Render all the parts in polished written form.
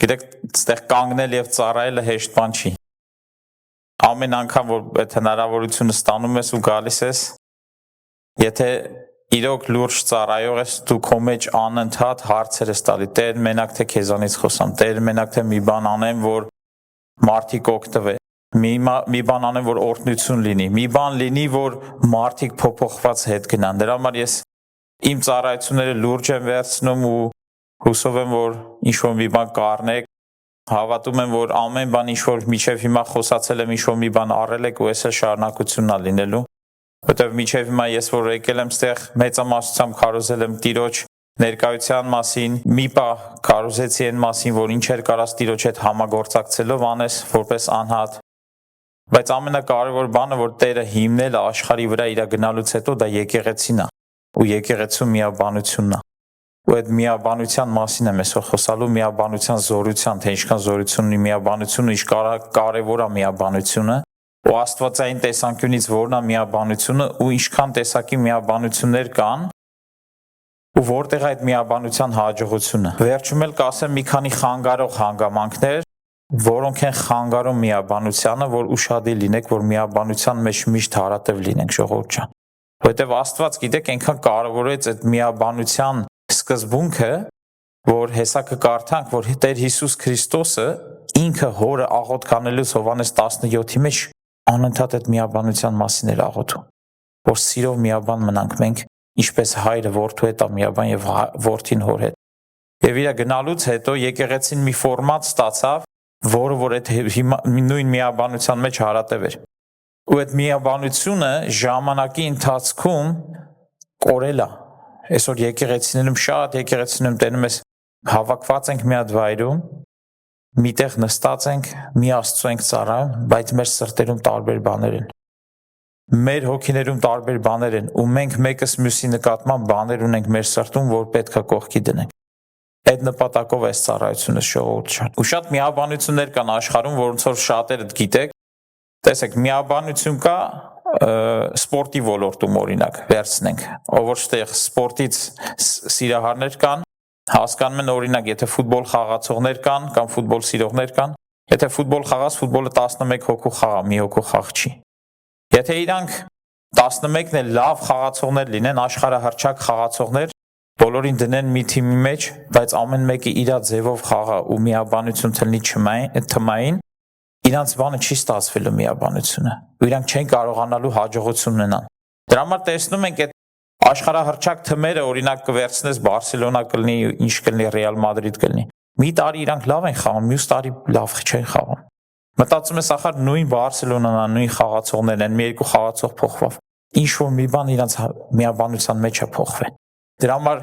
Գիտեք, այստեղ կանգնել եւ ծառայելը հեշտ բան չի։ Ամեն անգամ որ այդ հնարավորությունը ստանում ես ու գալիս ես, եթե իրոք լուրջ ծառայող ես, դու քո մեջ անընդհատ հարցեր ես տալի, Տեր մենակ թե քեզանից խոսամ, Տեր մենակ թե մի բան անեմ, որ մարդիկ օգտվեն, մի բան անեմ, որ օրհնություն լինի, մի բան լինի, որ մարդիկ փոփոխված հետ գնան։ Դրա համար ես իմ ծառայությունները լուրջ եմ վերցնում ու հուսով եմ, որ ինչ-որ մի բան կառնեք, հավատում եմ, որ ամեն բան ինչ-որ մինչև հիմա խոսացել եմ, ինչ-որ մի բան առել եք ու այս է շարունակությունն է լինելու, որտեղ մինչև հիմա ես որ եկել եմ ստեղ մեծամասնությամբ քարոզել եմ Տիրոջ ներկայության մասին, մի պահ քարոզեցի այն մասին, որ ինչ էր կարած Տիրոջ հետ համագործակցելով անես որպես անհատ, բայց ամենակարևոր բանը, որ Տերը հիմնել է աշխարհի վրա իր գնալուց հետո, դա եկեղեցին է ու եկեղեցու միաբանությունն է։ Ու այդ միաբանության մասին եմ այսօր խոսալու, միաբանության զորության, թե ինչքան զորություն ունի միաբանությունը, ինչ կարևոր է միաբանությունը, ու աստվածային տեսանկյունից որն է միաբանությունը ու ինչքան տեսակի միաբանություններ կան, ու որտեղ է այդ միաբանության հաջողությունը։ Վերջում էլ կասեմ մի քանի խանգարող հանգամանքներ, որոնք են խանգարում միաբանությանը, որ ուշադիր լինեք, որ միաբանության մեջ միշտ հարատև լինենք, ժողովուրդ ջան։ Որտեղ Աստված, գիտեք, այնքան կարևորեց այդ միաբանության սկզբունքը, որ հեսա կկարդանք, որ Տեր Հիսուս Քրիստոսը ինքը հորը աղոթք անելուց Հովհաննես 17-ի մեջ անընդհատ այդ միաբանության մասին էր աղոթում, որ սիրով միաբան մնանք մենք, ինչպես հայրը որդու հետ է միաբան եւ որդին հոր հետ։ Եվ իր գնալուց հետո եկեղեցին մի ֆորմատ ստացավ, որը որ այդ նույն միաբանության մեջ հարատև էր։ Ու այդ միաբանությունը ժամանակի ընթացքում կորել է։ Այսօր եկեղեցիներում շատ եկեղեցիներում տենում ես հավաքված ենք մի հատ վայրում, միտեղ նստած ենք, մի Աստծո ենք ծառայում, բայց մեր սրտերում տարբեր բաներ են։ Մեր հոգիներում տարբեր բաներ են, ու մենք մեկս մյուսի նկատմամբ բաներ ունենք մեր սրտում, որ պետք է կողքի դնենք։ Այդ նպատակով է ծառայությունը ժողովուրդ ջան։ Ու շատ միաբանություններ կան աշխարհում, որոնց որ շատերը գիտեք։ Տեսեք, միաբանություն կա սպորտի ոլորտում օրինակ վերցնենք, ով որ ստեղ սպորտից սիրահարներ կան, հասկանում են օրինակ, եթե ֆուտբոլ խաղացողներ կան կամ ֆուտբոլ սիրողներ կան, եթե ֆուտբոլ խաղաս, ֆուտբոլը 11 հոգու խաղ է, մի հոգու խաղ չի։ Եթե իրանք 11-ն էլ լավ խաղացողներ լինեն, աշխարհահռչակ խաղացողներ, բոլորին դնեն մի թիմի մեջ, բայց ամեն մեկը իր ձևով խաղա ու միաբանություն թողնի թմային, իրանց բանը չի ստացվելու միաբանությունը, ու իրանք չեն կարողանալու հաջողություն ունենան։ Դրա համար տեսնում ենք այդ աշխարհահռչակ թմերը, օրինակ կվերցնես Բարսելոնա կլինի, ինչ կլինի Ռեալ Մադրիդ կլինի։ Մի տարի իրանք լավ են խաղում, մյուս տարի լավ չեն խաղում։ Մտածում ես ախր նույն Բարսելոնան, նույն խաղացողներն են, մի երկու խաղացող փոխվավ։ Ինչ որ մի բան իրանց միաբանության մեջ է փոխվել։ Դրա համար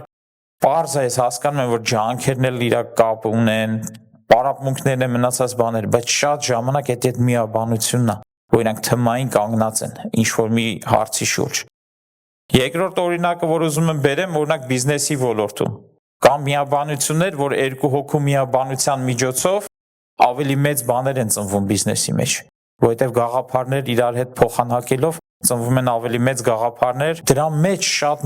պարզ է, ես հասկանում եմ, որ ջանքերն էլ իրար կապ ունեն, պարապմունքներն են մնացած բաներ, բայց շատ ժամանակ այդ միաբանությունն է, որ իրանք թմային կանգնած են ինչ որ մի հարցի շուրջ։ Երկրորդ օրինակը, որ ուզում եմ բերեմ, օրինակ բիզնեսի ոլորտում կան միաբանություններ, որ երկու հոգու միաբանության միջոցով ավելի մեծ բաներ են ծնվում բիզնեսի մեջ, որովհետև գաղափարներ իրար հետ փոխանակելով ծնվում են ավելի մեծ գաղափարներ, դրա մեջ շատ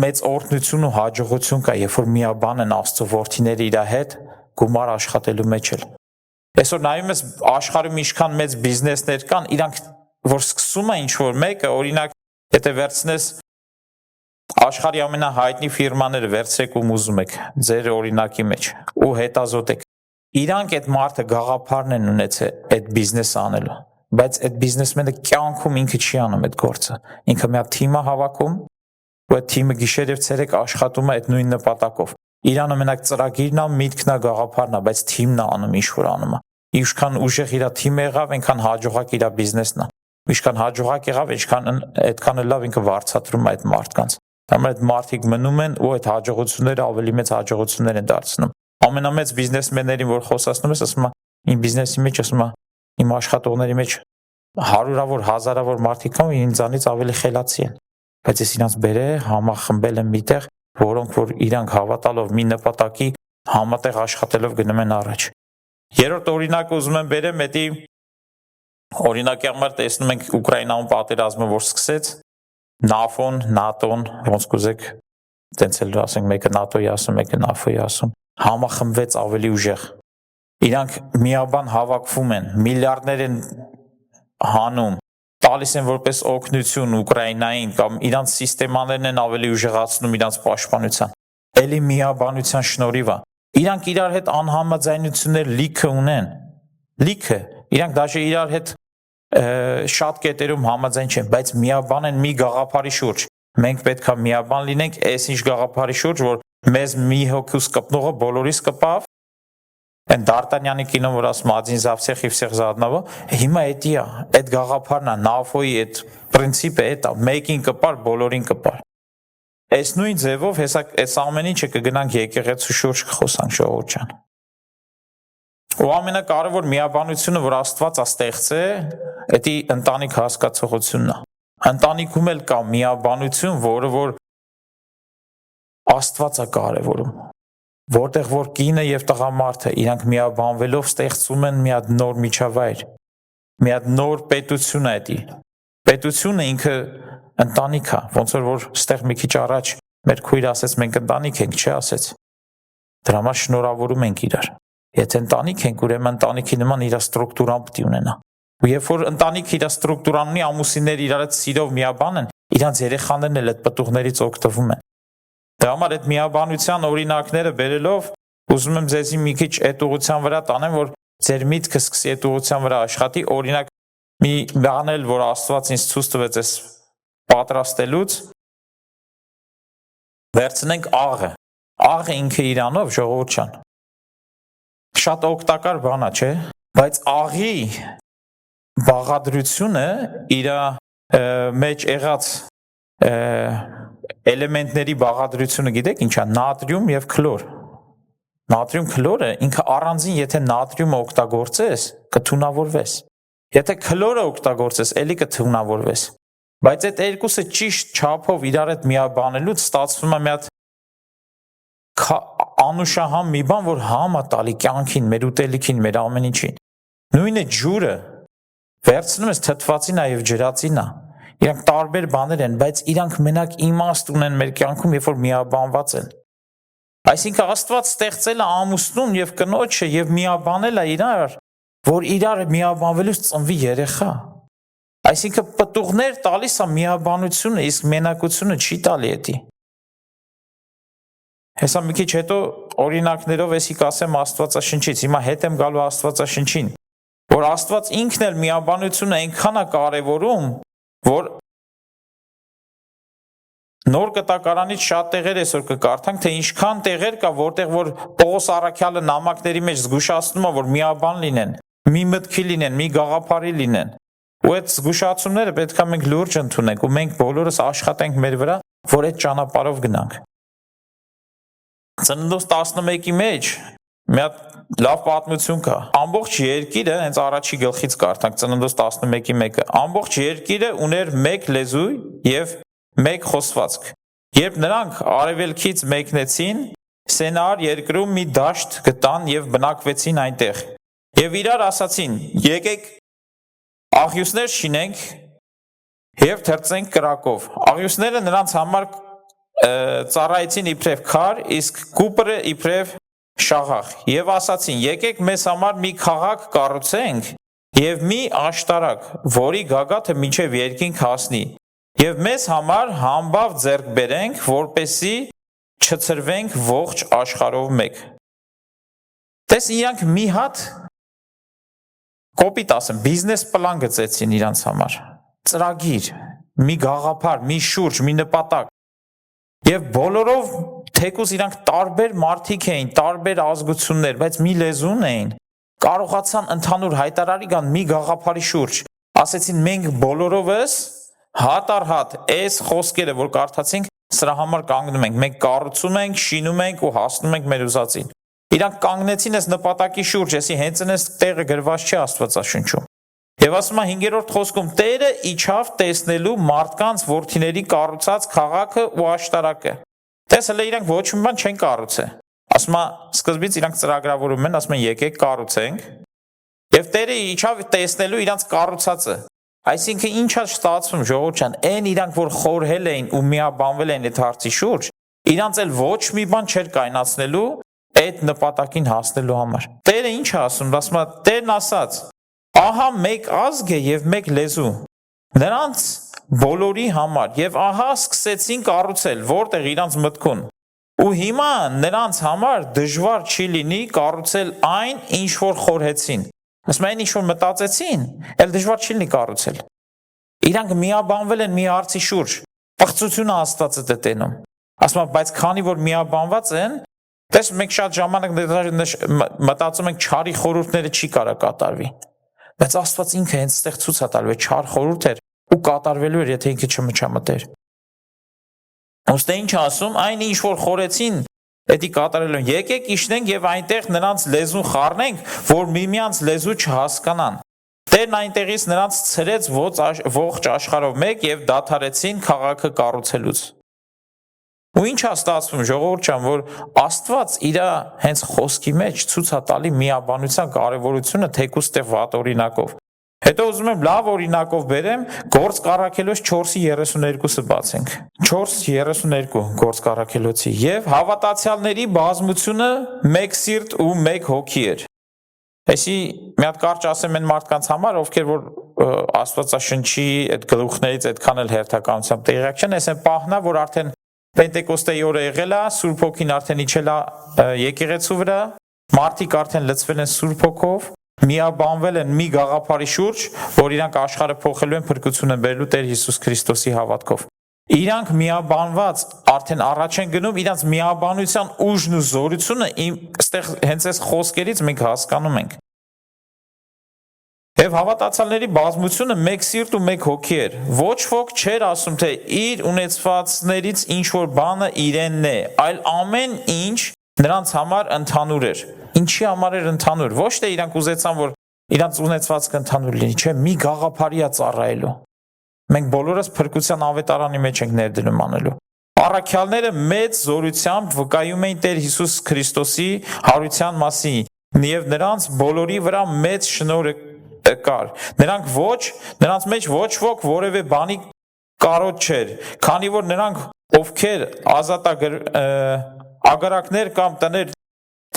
մեծ օրհնություն ու հաջողություն կա, երբ որ միաբան են Աստծո որդիները իր հետ գումար աշխատելու մեջ էլ։ Այսօր նայում ես աշխարհում ինչքան մեծ բիզնեսներ կան, իրանք որ սկսում է ինչ որ մեկը, օրինակ, եթե վերցնես աշխարհի ամենահայտնի ֆիրմաները վերցրեք ու ուզում եք ձեր օրինակի մեջ ու հետազոտեք։ Իրանք այդ մարդը գաղափարն են ունեցել այդ բիզնեսը անելու, բայց այդ բիզնեսմենը կյանքում ինքը չի անում այդ գործը։ Ինքը մի հատ թիմ է հավաքում, ու այդ թիմը գիշեր եւ ցերեկ աշխատում է այդ նույն նպատակով։ Իրանը մենակ ծրագիրն է, միտքն է, գաղափարն է, բայց թիմն է անում ինչ որ անում է։ Ինչքան ուժեղ իր թիմը եղավ, այնքան հաջողակ իր բիզնեսն է։ Ինչքան հաջողակ եղավ, այդքան լավ ինքը վարձատրում է այդ մարդկանց։ Համար այդ մարդիկ մնում են ու այդ հաջողությունները ավելի մեծ հաջողություններ են դարձնում։ Ամենամեծ բիզնեսմեններին, որ խոսացնում ես, ասում է, իմ բիզնեսի մեջ, ասում է, իմ աշխատողների մեջ հարյուրավոր, հազարավոր մարդիկ կան, ինձանից ավելի խելացի են։ Բայց ես իրանց բերե համախմբել եմ միտեղ, որոնք որ իրանք հավատալով մի նպատակի համատեղ աշխատելով գնում են առաջ։ Երրորդ օրինակը ուզում եմ բերեմ, դա օրինակի համար տեսնում ենք Ուկրաինայում պատերազմը, որ սկսեց, ՆԱՖՕ-ն, ՆԱՏՕ-ն, ոնց կուզեք, տենց էլ ասենք մեկը ՆԱՏՕ-ի ասում, մեկը ՆԱՖՕ-ի ասում, համախմբվեց ավելի ուժեղ։ Իրանք միաբան հավաքվում են, միլիարդներ են հանում, տալիս են որպես օգնություն Ուկրաինային կամ իրանց սիստեմաներն են ավելի ուժեղացնում իրանց պաշտպանության։ Էլի միաբանության շնորհիվ է։ Իրանք իրար հետ անհամաձայնություններ լիքը ունեն։ Լիքը, իրանք դաշե իրար հետ շատ կետերում համաձայն չեն, բայց միաբան են մի գաղափարի շուրջ։ Մենք պետք է միաբան լինենք այս ինչ գաղափարի շուրջ, որ մեզ մի հոգուս կպնողը բոլորիս կպավ։ Այն Դարտանյանի կինոն, որ ասում один за всех и всех за одного, հիմա էդի է, այդ գաղափարն է, նավոյի այդ պրինցիպը է, դա մեկին կպար, բոլորին կպար։ Այս նույն ձևով հեսա այս ամեն ինչը կգնանք եկեղեցու շուրջ կխոսանք ժողովուրդ ջան։ Ու ամենակարևոր միաբանությունը, որ Աստված է ստեղծել, դա ընտանիք հասկացողությունն է։ Ընտանիքում էլ կա միաբանություն, որը որ Աստված է կարևորում, որտեղ որ կինը եւ տղամարդը իրանք միաբանվելով ստեղծում են մի հատ նոր միջավայր, մի հատ նոր պետություն է դա։ Պետությունը ինքը ընտանիք է, ոնց որ ստեղ մի քիչ առաջ մեր քույրը ասեց մենք ընտանիք ենք, չէ՞ ասեց։ Դրա համար շնորհավորում ենք իրար։ Եթե ընտանիք ենք, ուրեմն ընտանիքի նման իր ստրուկտուրան պետք է ունենա։ Ու երբ որ ընտանիքը իր ստրուկտուրան ունի, ամուսինները իրար հետ սիրով միաբան են, իրանց երեխաներն էլ այդ պտուղներից օգտվում են։ Դրա համար այդ միաբանության օրինակները բերելով ուզում եմ ձեզի մի քիչ այդ ուղղության վրա տանեմ, որ ձեր միտքը սկսի այդ ուղղության վրա աշխատի, օրինակ մի բան էլ, որ Աստված ինձ ցույց տվեց այս պատրաստելուց, վերցնենք աղը։ Աղը ինքը իրանով ժողովուրդ ջան։ Շատ օգտակար բան է, չէ՞։ Բայց աղի բաղադրությունը իր մեջ եղած էլեմենտների բաղադրությունը գիտեք ինչա, նատրիում եւ քլոր։ Նատրիում քլորը ինքը առանձին, եթե նատրիումը օգտագործես, կթունավորվես։ Եթե քլորը օգտագործես, էլի կթունավորվես։ Բայց այդ երկուսը ճիշտ չափով իրար հետ միաբանելուց ստացվում է մի հատ անուշահամ մի բան, որ համ է տալի կյանքին, մեր ուտելիքին, մեր ամեն ինչին։ Նույնը ջուրը վերցնում ես թթվածին է եւ ջրածին է։ Իրանք տարբեր բաներ են, բայց իրանք մենակ իմաստ ունեն մեր կյանքում, երբ որ միաբանված են։ Այսինքն Աստված ստեղծել է ամուսնուն եւ կնոջը եւ միաբանել է իրար, որ իրար միաբանվելուց ծնվի երեխա։ Այսինքն պտուղներ տալիս է միաբանությունը, իսկ մենակությունը չի տալի էդի։ Հեսա մի քիչ հետո օրինակներով էսի կասեմ Աստվածաշնչից, հիմա հետ եմ գալու Աստվածաշնչին, որ Աստված ինքն էլ միաբանությունը այնքան է կարևորում, որ նոր կտակարանից շատ տեղեր այսօր կկարդանք, թե ինչքան տեղեր կա, որտեղ որ Պողոս առաքյալը նամակների մեջ զգուշացնում է, որ միաբան լինեն, մի մտքի լինեն, մի գաղափարի լինեն։ Ու այդ զգուշացումները պետք է մենք լուրջ ընդունենք ու մենք բոլորս աշխատենք մեր վրա, որ այդ ճանապարհով գնանք։ Ծննդոց 11-ի մեջ մի հատ լավ պատմություն կա։ Ամբողջ երկիրը, հենց առաջի գլխից կարդանք Ծննդոց 11-ի 1-ը, ամբողջ երկիրը ուներ մեկ լեզու եւ մեկ խոսվածք։ Երբ նրանք արևելքից մեկնեցին, Սենար երկրում մի դաշտ գտան եւ բնակվեցին այնտեղ։ Եվ իրար ասացին. եկեք աղյուսներ շինենք եւ թրծենք կրակով։ Աղյուսները նրանց համար ծառայեցին իբրև քար, իսկ կուպրը իբրև շաղախ։ Եվ ասացին. եկեք մեզ համար մի քաղաք կառուցենք եւ մի աշտարակ, որի գագաթը մինչեւ երկինք հասնի։ Եվ մեզ համար համբավ ձեռք բերենք, որպեսի չցրվենք ողջ աշխարհով մեկ։ Տես իրանք մի հատ կոպիտ ասեմ, բիզնես պլան գծեցին իրանց համար։ Ծրագիր, մի գաղափար, մի շուրջ, մի նպատակ։ Եվ բոլորով թեկուզ իրանք տարբեր մարդիկ էին, տարբեր ազգություններ, բայց մի լեզուն էին, կարողացան ընդհանուր հայտարարի գան մի գաղափարի շուրջ։ Ասեցին մենք բոլորովս հատ առ հատ այս խոսքերը, որ կարդացինք, սրա համար կանգնում ենք, մենք կառուցում ենք, շինում ենք ու հասնում ենք մեր ուզածին։ Իրանք կանգնեցին այս նպատակի շուրջ, էսի հենց այս տեղը գրված չի Աստվածաշնչում։ Եվ ասում է 5-րդ խոսքում Տերը իջավ տեսնելու մարդկանց որդիների կառուցած քաղաքը ու աշտարակը։ Տես հələ իրանք ոչ մի բան չեն կառուցել։ Ասում է սկզբից իրանք ծրագրավորում են, ասում են եկեք կառուցենք։ Եվ Տերը իջավ տեսնելու իրանք կառուցածը։ Այսինքն ինչա ստացվում ժողովուրդ ջան, այն իրանք որ խորհել էին ու միաբանվել էին այդ հարցի շուրջ, իրանք էլ ոչ մի բան չէր կայնացնելու այդ նպատակին հասնելու համար։ Տերը ինչ է ասում, ասում է, Տերն ասաց. ահա մեկ ազգ է եւ մեկ լեզու։ Նրանց բոլորի համար եւ ահա սկսեցին կառուցել, որտեղ իրանց մտքուն։ Ու հիմա նրանց համար դժվար չի լինի կառուցել այն, ինչ որ խորհեցին։ Ասում են, ինչ որ մտածեցին, էլ դժվար չի լինի կառուցել։ Իրանք միաբանվել են մի հարցի շուրջ։ Պղծությունը Աստվածը դե տենում։ Ասում են, բայց քանի որ միաբանված են, դες մենք շատ ժամանակ մտածում ենք չարի խորհուրդները չի կարա կատարվի։ Բայց Աստված ինքը հենց այդտեղ ցույց է տալու, չար խորհուրդ էր ու կատարվելու էր, եթե ինքը չմչամտեր։ Ոստե ինչ ասում, այն ինչ որ խորեցին, դա կատարելու են։ Եկեք իջնենք եւ այնտեղ նրանց լեզուն խառնենք, որ միմյանց լեզու չհասկանան։ Տերն այնտեղից նրանց ցրեց ողջ աշխարհով մեկ եւ դադարեցին քաղաքը կառուցելուց։ Ու ինչ է ստացվում, ժողովուրդ ջան, որ Աստված իր հենց խոսքի մեջ ցույց է տալի միաբանության կարևորությունը թեկուզ տեղ վատ օրինակով։ Հետո ուզում եմ լավ օրինակով բերեմ Գործ Առաքելոց 4:32-ը բացենք։ 4:32 Գործ Առաքելոցի եւ հավատացյալների բազմությունը մեկ սիրտ ու մեկ հոգի էր։ Այսի մի հատ կարճ ասեմ այն մարդկանց համար, ովքեր որ Աստվածաշնչի այդ գլուխներից այդքան էլ հերթականությամբ տեղյակ չեն, այսեն պահնա, որ արդեն Պենտեկոստեի օրը եղել է, Սուրբ Հոգին արդեն իջել է եկեղեցու վրա, մարդիկ արդեն լցվել են Սուրբ Հոգով, միաբանվել են մի գաղափարի շուրջ, որ իրանք աշխարհը փոխելու են, փրկություն են բերելու Տեր Հիսուս Քրիստոսի հավատքով։ Իրանք միաբանված արդեն առաջ են գնում, իրանք միաբանության ուժն ու զորությունը այստեղ հենց այս խոսքերից մենք հասկանում ենք։ Եվ հավատացյալների բազմությունը մեկ սիրտ ու մեկ հոգի էր։ Ոչ ոք չէր ասում, թե իր ունեցվածներից ինչ որ բանը իրենն է, այլ ամեն ինչ նրանց համար ընդհանուր էր։ Ինչի համար էր ընդհանուր։ Ոչ թե իրանք ուզեցան, որ իրանք ունեցվածքը ընդհանուր լինի, չէ, մի գաղափարի է ծառայելու։ Մենք բոլորս փրկության ավետարանի մեջ ենք ներդնում անելու։ Առաքյալները մեծ զորությամբ վկայում էին Տեր Հիսուս Քրիստոսի հարության մասին եւ նրանց բոլորի վրա մեծ շնորհը կար։ Նրանց մեջ ոչ ոք որևէ բանի կարոտ չէր, քանի որ նրանք ովքեր ագարակներ կամ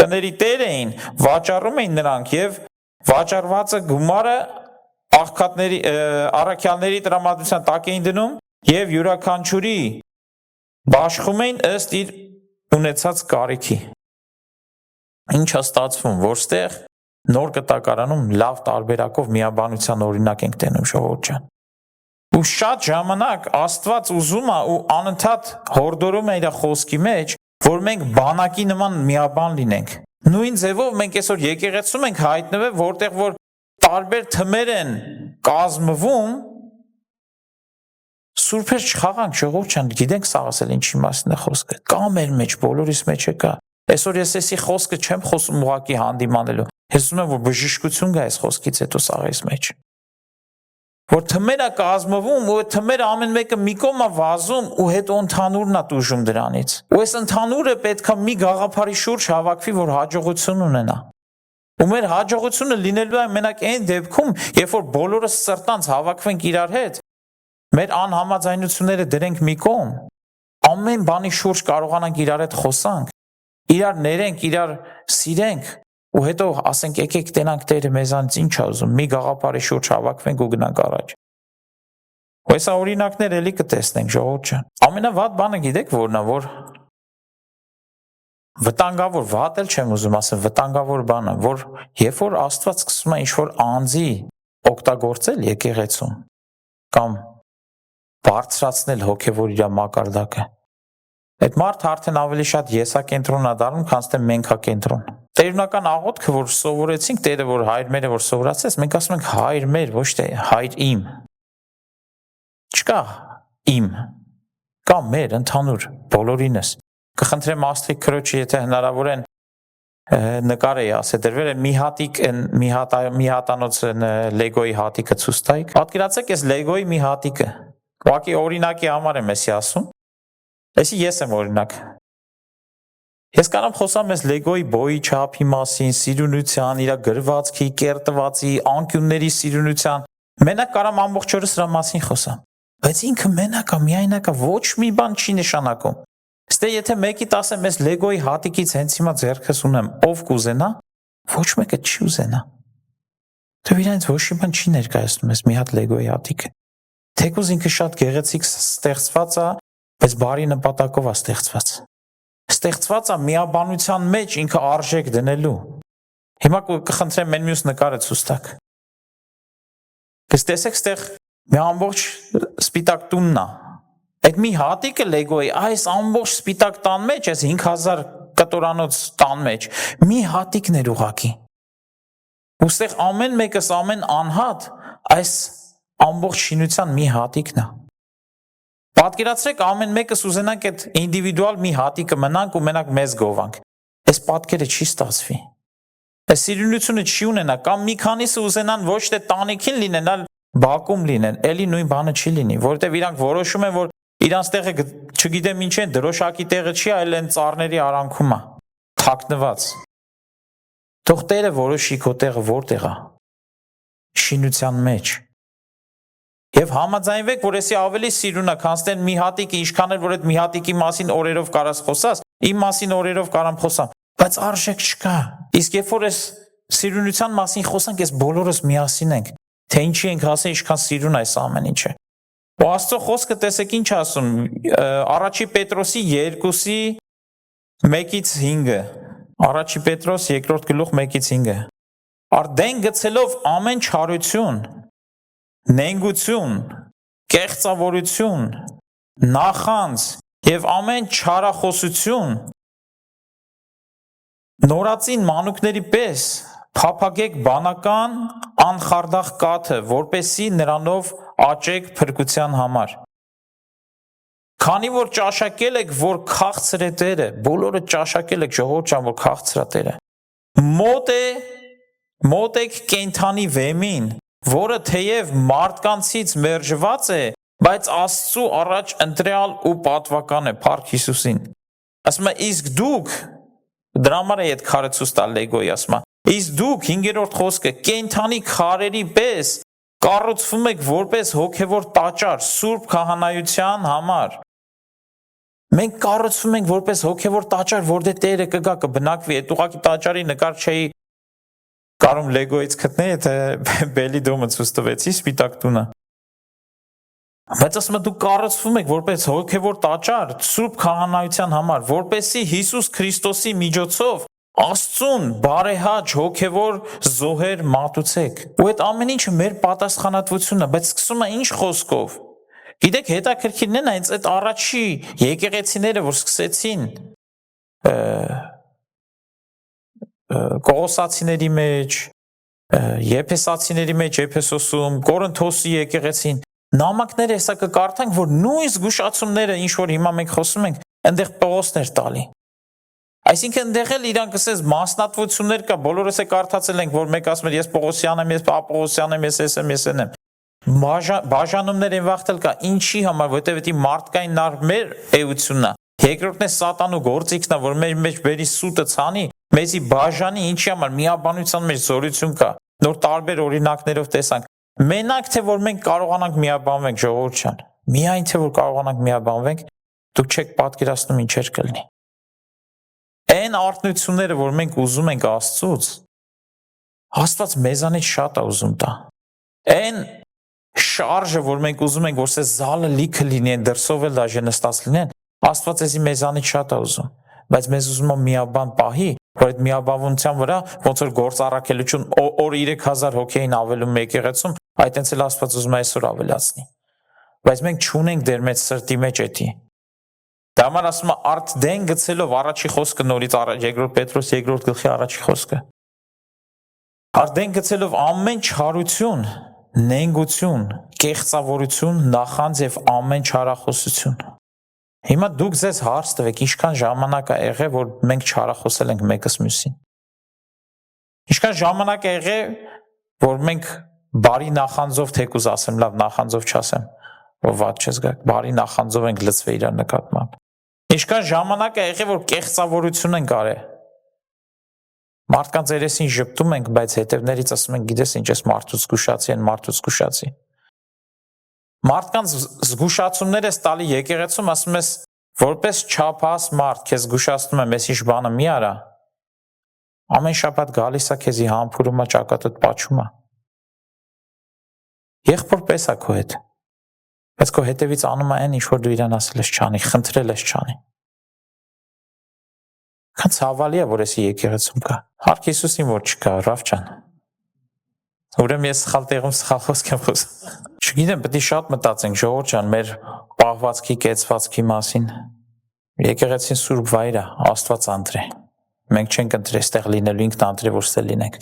տների տեր էին, վաճառում էին նրանք եւ վաճառվածը գումարը աղքատների առաքյալների տրամադրության տակ էին դնում եւ յուրաքանչյուրի բաշխում էին ըստ իր ունեցած կարիքի։ Ինչ է ստացվում, որ ստեղ նոր կտակարանում լավ տարբերակով միաբանության օրինակ ենք տենում ժողովուրդ ջան։ Ու շատ ժամանակ Աստված ուզում է ու անընդհատ հորդորում է իր խոսքի մեջ, որ մենք բանակի նման միաբան լինենք։ Նույն ձևով մենք այսօր եկեղեցում ենք հայտնվել, որտեղ որ տարբեր թմեր են կազմվում, սուրբեր չխաղանք ժողովուրդ ջան, գիտենք սա ասել ինչի մասին է խոսքը։ Կա մեր մեջ, բոլորիս մեջ է կա։ Այսօր ես էսի խոսքը չեմ խոսում ուղղակի հանդիմանելու։ Ես ուզում եմ, որ բժշկություն գա այս խոսքից հետո սաղից մեջ։ Որ թմերը կազմվում ու այդ թմերը ամեն մեկը մի կողմ է վազում ու հետո ընդհանուրն է տուժում դրանից։ Ու այս ընդհանուրը պետքա մի գաղափարի շուրջ հավաքվի, որ հաջողություն ունենա։ Ու մեր հաջողությունը լինելու է մենակ այն դեպքում, երբ որ բոլորս սրտանց հավաքվենք իրար հետ, մեր անհամաձայնությունները դրենք մի կողմ, ամեն բանի շուրջ կարողանանք իրար հետ խոսանք, իրար ներենք, իրար սիրենք ու հետո ասենք եկեք տենանք Տերը մեզանից ինչ է ուզում, մի գաղափարի շուրջ հավաքվենք ու գնանք առաջ։ Ու այս օրինակներ էլի կտեսնենք ժողովուրդ ջան։ Ամենավատ բանը գիտեք որն է, որ վտանգավոր, վատ էլ չեմ ուզում ասել, վտանգավոր բանը, որ երբ որ Աստված սկսում է ինչ-որ անձի օգտագործել եկեղեցում կամ բարձրացնել հոգևոր իր մակարդակը, այդ մարդը արդեն ավելի շատ եսակենտրոն է դառնում, քան թե մենքակենտրոն։ Տերունական աղոթքը, որ սովորեցինք, Տերը որ հայր մեր է, որ սովորացես, մենք ասում ենք հայր մեր, ոչ թե հայր իմ։ Չկա իմ, կա մեր ընդհանուր բոլորինս։ Կխնդրեմ Աստղիկ քրոջը, եթե հնարավոր են նկար էի ասել, դրվել է մի հատիկ, մի հատանոց լեգոյի հատիկը ցույց տայք։ Պատկերացրեք այս լեգոյի մի հատիկը։ Ուղղակի օրինակի համար եմ էսի ասում։ Էսի ես եմ օրինակ։ Ես կարող խոսամ այս լեգոյի բոյի չափի մասին, սիրունության, իր գրվածքի, կերտվածի, անկյունների սիրունության։ Մենակ կարամ ամբողջ օրը սրա մասին խոսամ։ Բայց ինքը մենակա, միայնակա, ոչ մի բան չի նշանակում։ Ստե եթե մեկի ասեմ, ես Lego-ի հատիկից հենց հիմա ձեռքս ունեմ, ով կուզենա, ոչ մեկը չի ուզենա։ Դու իրենց ոչ մի բան չի ներկայացնում ես մի հատ Lego-ի հատիկը։ Թեկուզ ինքը շատ գեղեցիկ ստեղծված է, բայց բարի նպատակով է ստեղծված։ Ստեղծված է միաբանության մեջ ինքը արժեք դնելու։ Հիմա կխնդրեմ մեն մյուս նկարը ցույց տաք։ Կստեսեք ստեղ մի ամբողջ սպիտակ տունն է։ Այդ մի հատիկը Lego-ի, այս ամբողջ սպիտակ տան մեջ, այս 5000 կտորանոց տան մեջ, մի հատիկն էր ուղակի։ Ոստեղ ամեն մեկս ամեն անհատ այս ամբողջ շինության մի հատիկն է։ Պատկերացրեք ամեն մեկս ուզենանք այդ ինդիվիդուալ մի հատիկը մնանք ու մենակ մեզ գովանք։ Այս պատկերը չի ստացվի։ Այս սիրունությունը չի ունենա, կամ մի քանիսը ուզենան ոչ թե տանիքին լինեն, այլ բակում լինեն, էլի նույն բանը չի լինի, որովհետև իրանք որոշում են, որ իրանց տեղը չգիտեմ ինչ են, դրոշակի տեղը չի, այլ այն ծառների արանքում է, թաքնված։ Թող Տերը որոշի քո տեղը որտեղ է։ Շինության մեջ։ Եվ համաձայնվեք, որ էսի ավելի սիրուն է, քան ստեն մի հատիկը, ինչքան էլ որ այդ մի հատիկի մասին օրերով կարաս խոսաս, իմ մասին օրերով կարամ խոսամ, բայց արժեք չկա։ Իսկ երբ որ այս սիրունության մասին խոսանք, ես բոլորս միասին ենք, թե ինչի ենք ասել, ինչքան սիրուն այս ամեն ինչը։ Ու Աստծո խոսքը տեսեք ինչ ասում, Առաջի Պետրոսի 2-ի 1-5, Առաջի Պետրոս 2-րդ գլուխ 1-5։ Արդեն գցելով ամեն չարություն, նենգություն, կեղծավորություն, նախանձ եւ ամեն չարախոսություն, նորածին մանուկների պես փափագեք բանական անխարդախ կաթը, որպեսի նրանով աճեք փրկության համար։ Քանի որ ճաշակել եք, որ քաղցր է Տերը, բոլորը ճաշակել եք, ժողովուրդ ջան, որ քաղցր է Տերը։ Մոտ եք կենդանի վեմին, որը թեև մարդկանցից մերժված է, բայց Աստծու առաջ ընտրյալ ու պատվական է, Փառք Հիսուսին։ Ասում է, իսկ դուք, դրա համար է այդ քարը ցույց տալ Lego-ի, ասում է, իսկ դուք 5-րդ խոսքը կենդանի քարերի պես կառուցվում եք որպես հոգևոր տաճար Սուրբ քահանայության համար։ Մենք կառուցվում ենք որպես հոգևոր տաճար, որտեղ Տերը կգա կբնակվի, այդ ուղղակի տաճարի նկար չէի կարում Lego-ից գտնել, եթե Բելի դոմը ցույց տվեցի սպիտակ տունը։ Բայց ասում եմ դու կառուցվում եք որպես հոգևոր տաճար Սուրբ քահանայության համար, որպեսզի Հիսուս Քրիստոսի միջոցով Աստծուն բարեհաճ հոգևոր զոհեր մատուցեք։ Ու այդ ամեն ինչը մեր պատասխանատվությունն է, բայց սկսում է ինչ խոսքով։ Գիտեք, հետաքրքիրն է հենց այդ առաջի եկեղեցիները, որ սկսեցին Կողոսացիների մեջ, Եփեսացիների մեջ, Եփեսոսում, Կորինթոսի եկեղեցին, նամակները հեսա կկարդանք, որ նույն զգուշացումները, ինչ որ հիմա մենք խոսում ենք, այնտեղ Պողոսներ տալի։ Այսինքն այնտեղ էլ իրանք ասես մասնատվություններ կա, բոլորս է կարդացել ենք, որ մեկ ասում է ես Պողոսյան եմ, ես Ապողոսյան եմ, ես եմ, ես եմ։ Բաժանումներ են վախտել կա, ինչի համար, որովհետև դա մարդկային նարմեր էությունն է։ Երկրորդն է սատանու գործիքն է, որ մեր մեջ բերի սուտը ցանի, մեզի բաժանի, ինչի համար միաբանության մեջ զորություն կա։ Նոր տարբեր օրինակներով տեսանք։ Մենակ թե որ մենք կարողանանք միաբանվենք, ժողովուրդ ջան, միայն թե որ կարողանանք միաբանվենք, դուք չեք պատկերացնում ինչեր կլինի։ Այն արտնությունները, որ մենք ուզում ենք Աստծուց, Աստված մեզանից շատ է ուզում տա։ Այն շարժը, որ մենք ուզում ենք, որ սե զալը լիքը լինի, դրսով էլ դաժե նստած լինեն, Աստված էսի մեզանից շատ է ուզում, բայց մեզ ուզում է միաբան պահի, որ այդ միաբանության վրա ոնց որ գործառաքելություն օր 3000 հոգեին ավելում եկեղեցում, այդ այնց էլ Աստված ուզում է այսօր ավելացնի։ Բայց մենք չունենք դեր մեծ սրտի մեջ էդի։ Դա համար ասում է արդեն գցելով առաջի խոսքը նորից 2 Պետրոս 2-րդ գլխի առաջի խոսքը։ Արդեն գցելով ամեն չարություն, նենգություն, կեղծավորություն, նախանձ եւ ամեն չարախոսություն։ Հիմա դուք ձեզ հարց տվեք, ինչքան ժամանակ է եղել, որ մենք չարախոսել ենք մեկս մյուսին։ Ինչքան ժամանակ է եղել, որ մենք բարի նախանձով թեկուզ ասեմ, լավ նախանձով չասեմ, որ վատ չես գա, բարի նախանձով ենք լծվել իրար նկատմամբ։ Ինչքան ժամանակ է եղել, որ կեղծավորություն ենք արել։ Մարդկանց երեսին ժպտում ենք, բայց հետևներից ասում ենք, գիտես ինչ, ես մարդուց զգուշացի են, մարդուց զգուշացի։ Մարդկանց զգուշացումներ ես տալի եկեղեցում, ասում ես, Որպես չափահաս մարդ քեզ զգուշացնում եմ, այսինչ բանը մի արա։ Ամեն շաբաթ գալիս է քեզի համբուրում է ճակատդ պաչում է։ Եղբոր պես է քո հետ։ Բայց քո հետևից անում է այն, ինչ որ դու իրան ասել ես չանի, խնդրել ես չանի։ Քան ցավալի է, որ էսի եկեղեցում կա։ Հարկ Հիսուսին որ չկա, Ռավ ջան։ Ուրեմն ես սխալ տեղում սխալ խոսք եմ խոսում։ Չգիտեմ, պետք է շատ մտածենք, ժողովուրդ ջան, մեր պահվածքի, կեցվածքի մասին։ Եկեղեցին սուրբ վայր է, Աստված ընտրե։ Մենք չենք ընտրել այստեղ լինելու, ինքն ընտրե, որ ստե լինենք։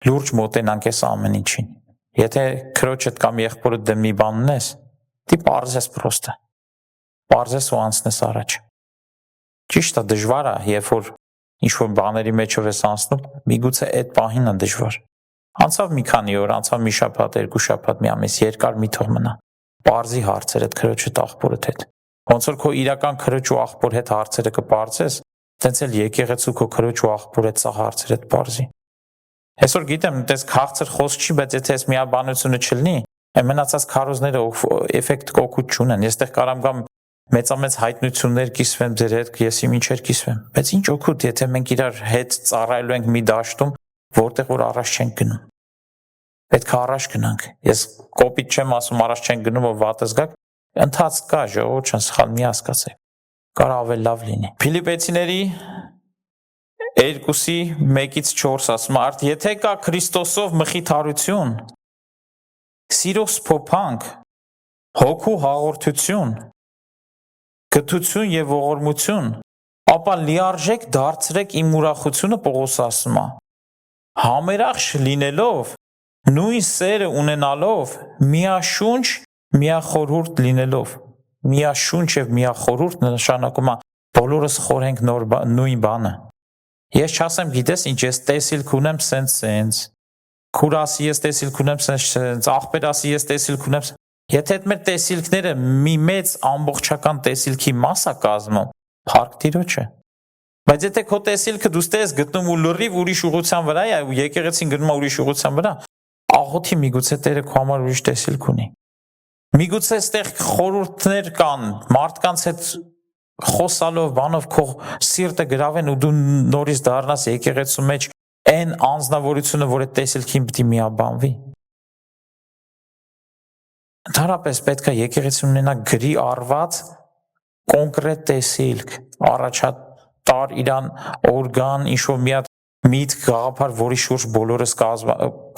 Լուրջ մոտենանք այս ամեն ինչին։ Եթե քրոջդ կամ եղբորդ դեմ մի բան ունես, դի պարզես պրոստը։ Պարզես ու անցնես առաջ։ Ճիշտ է, դժվար է, երբ որ ինչ-որ բաների մեջով ես անցնում, միգուցե այդ պահին է դժվար։ Անցավ մի քանի օր, անցավ մի շաբաթ, երկու շաբաթ, մի ամիս, երկար մի թող մնա։ Պարզի հարցերդ քրոջդ աղբորդ հետ։ Ոնց որ քո իրական քրոջ ու աղբոր հետ հարցերը կպարզես, տենց էլ եկեղեցու քո քրոջ ու աղբոր հետ սա հարցերդ պարզի։ Այսօր գիտեմ, դες քաղցր խոսք չի, բայց եթե այս միաբանությունը չլինի, այն մնացած քարոզները էֆեկտ կոկուտ չունեն։ Ես այդտեղ կարամ գամ մեծամեծ հայտնություններ կիսվեմ ձեր հետ, ես իմ ինչեր կիսվեմ։ Բայց ինչ օգուտ, եթե մենք իրար հետ ծառայելու ենք մի դաշտում, որտեղ որ առաջ չենք գնում։ Պետք է առաջ գնանք։ Ես կոպիտ չեմ ասում առաջ չենք գնում, որ վատը զգաք, ընթացք կա, ժողովուրդ ջան, սխալ մի հասկացեք։ Կարող ավելի լավ լինի։ Ֆիլիպեցիների 2:1-4 ասում արդ, եթե կա Քրիստոսով մխիթարություն, սիրո սփոփանք, հոգու հաղորդություն, գթություն եւ ողորմություն, ապա լիարժեք դարձրեք իմ ուրախությունը, Պողոս ասում է, համերախ լինելով, նույն սերը ունենալով, միաշունչ, միախորհուրդ լինելով։ Միաշունչ եւ միախորհուրդ նշանակում է բոլորս խորհենք նույն բանը։ Ես չասեմ, գիտես ինչ, ես տեսիլք ունեմ սենց, քուրասի ես տեսիլք ունեմ սենց, աղբերասի ես տեսիլք ունեմ։ Եթե այդ մեր տեսիլքները մի մեծ ամբողջական տեսիլքի մաս է կազմում, փառք Տիրոջը։ Բայց եթե քո տեսիլքը դու ստես գտնում ու լրիվ ուրիշ ուղղության վրա է, ու եկեղեցին գնում է ուրիշ ուղղության վրա, աղոթի միգուցե Տերը քո համար ուրիշ տեսիլք ունի։ Միգուցե այստեղ խորհուրդներ կան, մարդկանց հետ խոսալով, բանով քո սիրտը գրավեն ու դու նորից դառնաս եկեղեցու մեջ այն անձնավորությունը, որ այդ տեսիլքին պիտի միաբանվի։ Ընդհանրապես պետք է եկեղեցին ունենա գրի արված կոնկրետ տեսիլք, առաջատար իրան օրգան, ինչ-որ մի հատ միտք, գաղափար, որի շուրջ բոլորս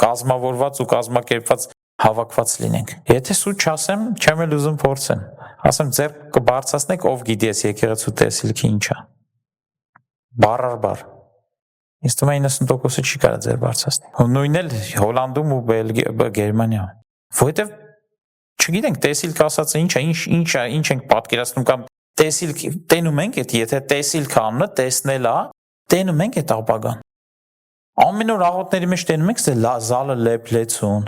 կազմավորված ու կազմակերպված հավաքված լինենք։ Եթե սուտ չասեմ, չեմ էլ ուզում փորձեմ։ Ասեմ, ձեր կբարձրացնեք, ով գիտի ես եկեղեցու տեսիլքը ինչ է։ Բառ առ բառ։ Ինձ թվում է 90%-ը չի կարա ձեր բարձրացնել։ Նույնն էլ Հոլանդում ու Գերմանիայում։ Որովհետև չգիտենք տեսիլք ասածը ինչ է, ինչ ենք պատկերացնում կամ տեսիլք տենում ենք այդ, եթե տեսիլք անունը տեսնել է, տենում ենք այդ ապագան։ Ամեն օր աղոթների մեջ տենում ենք զալը լեփլեցուն։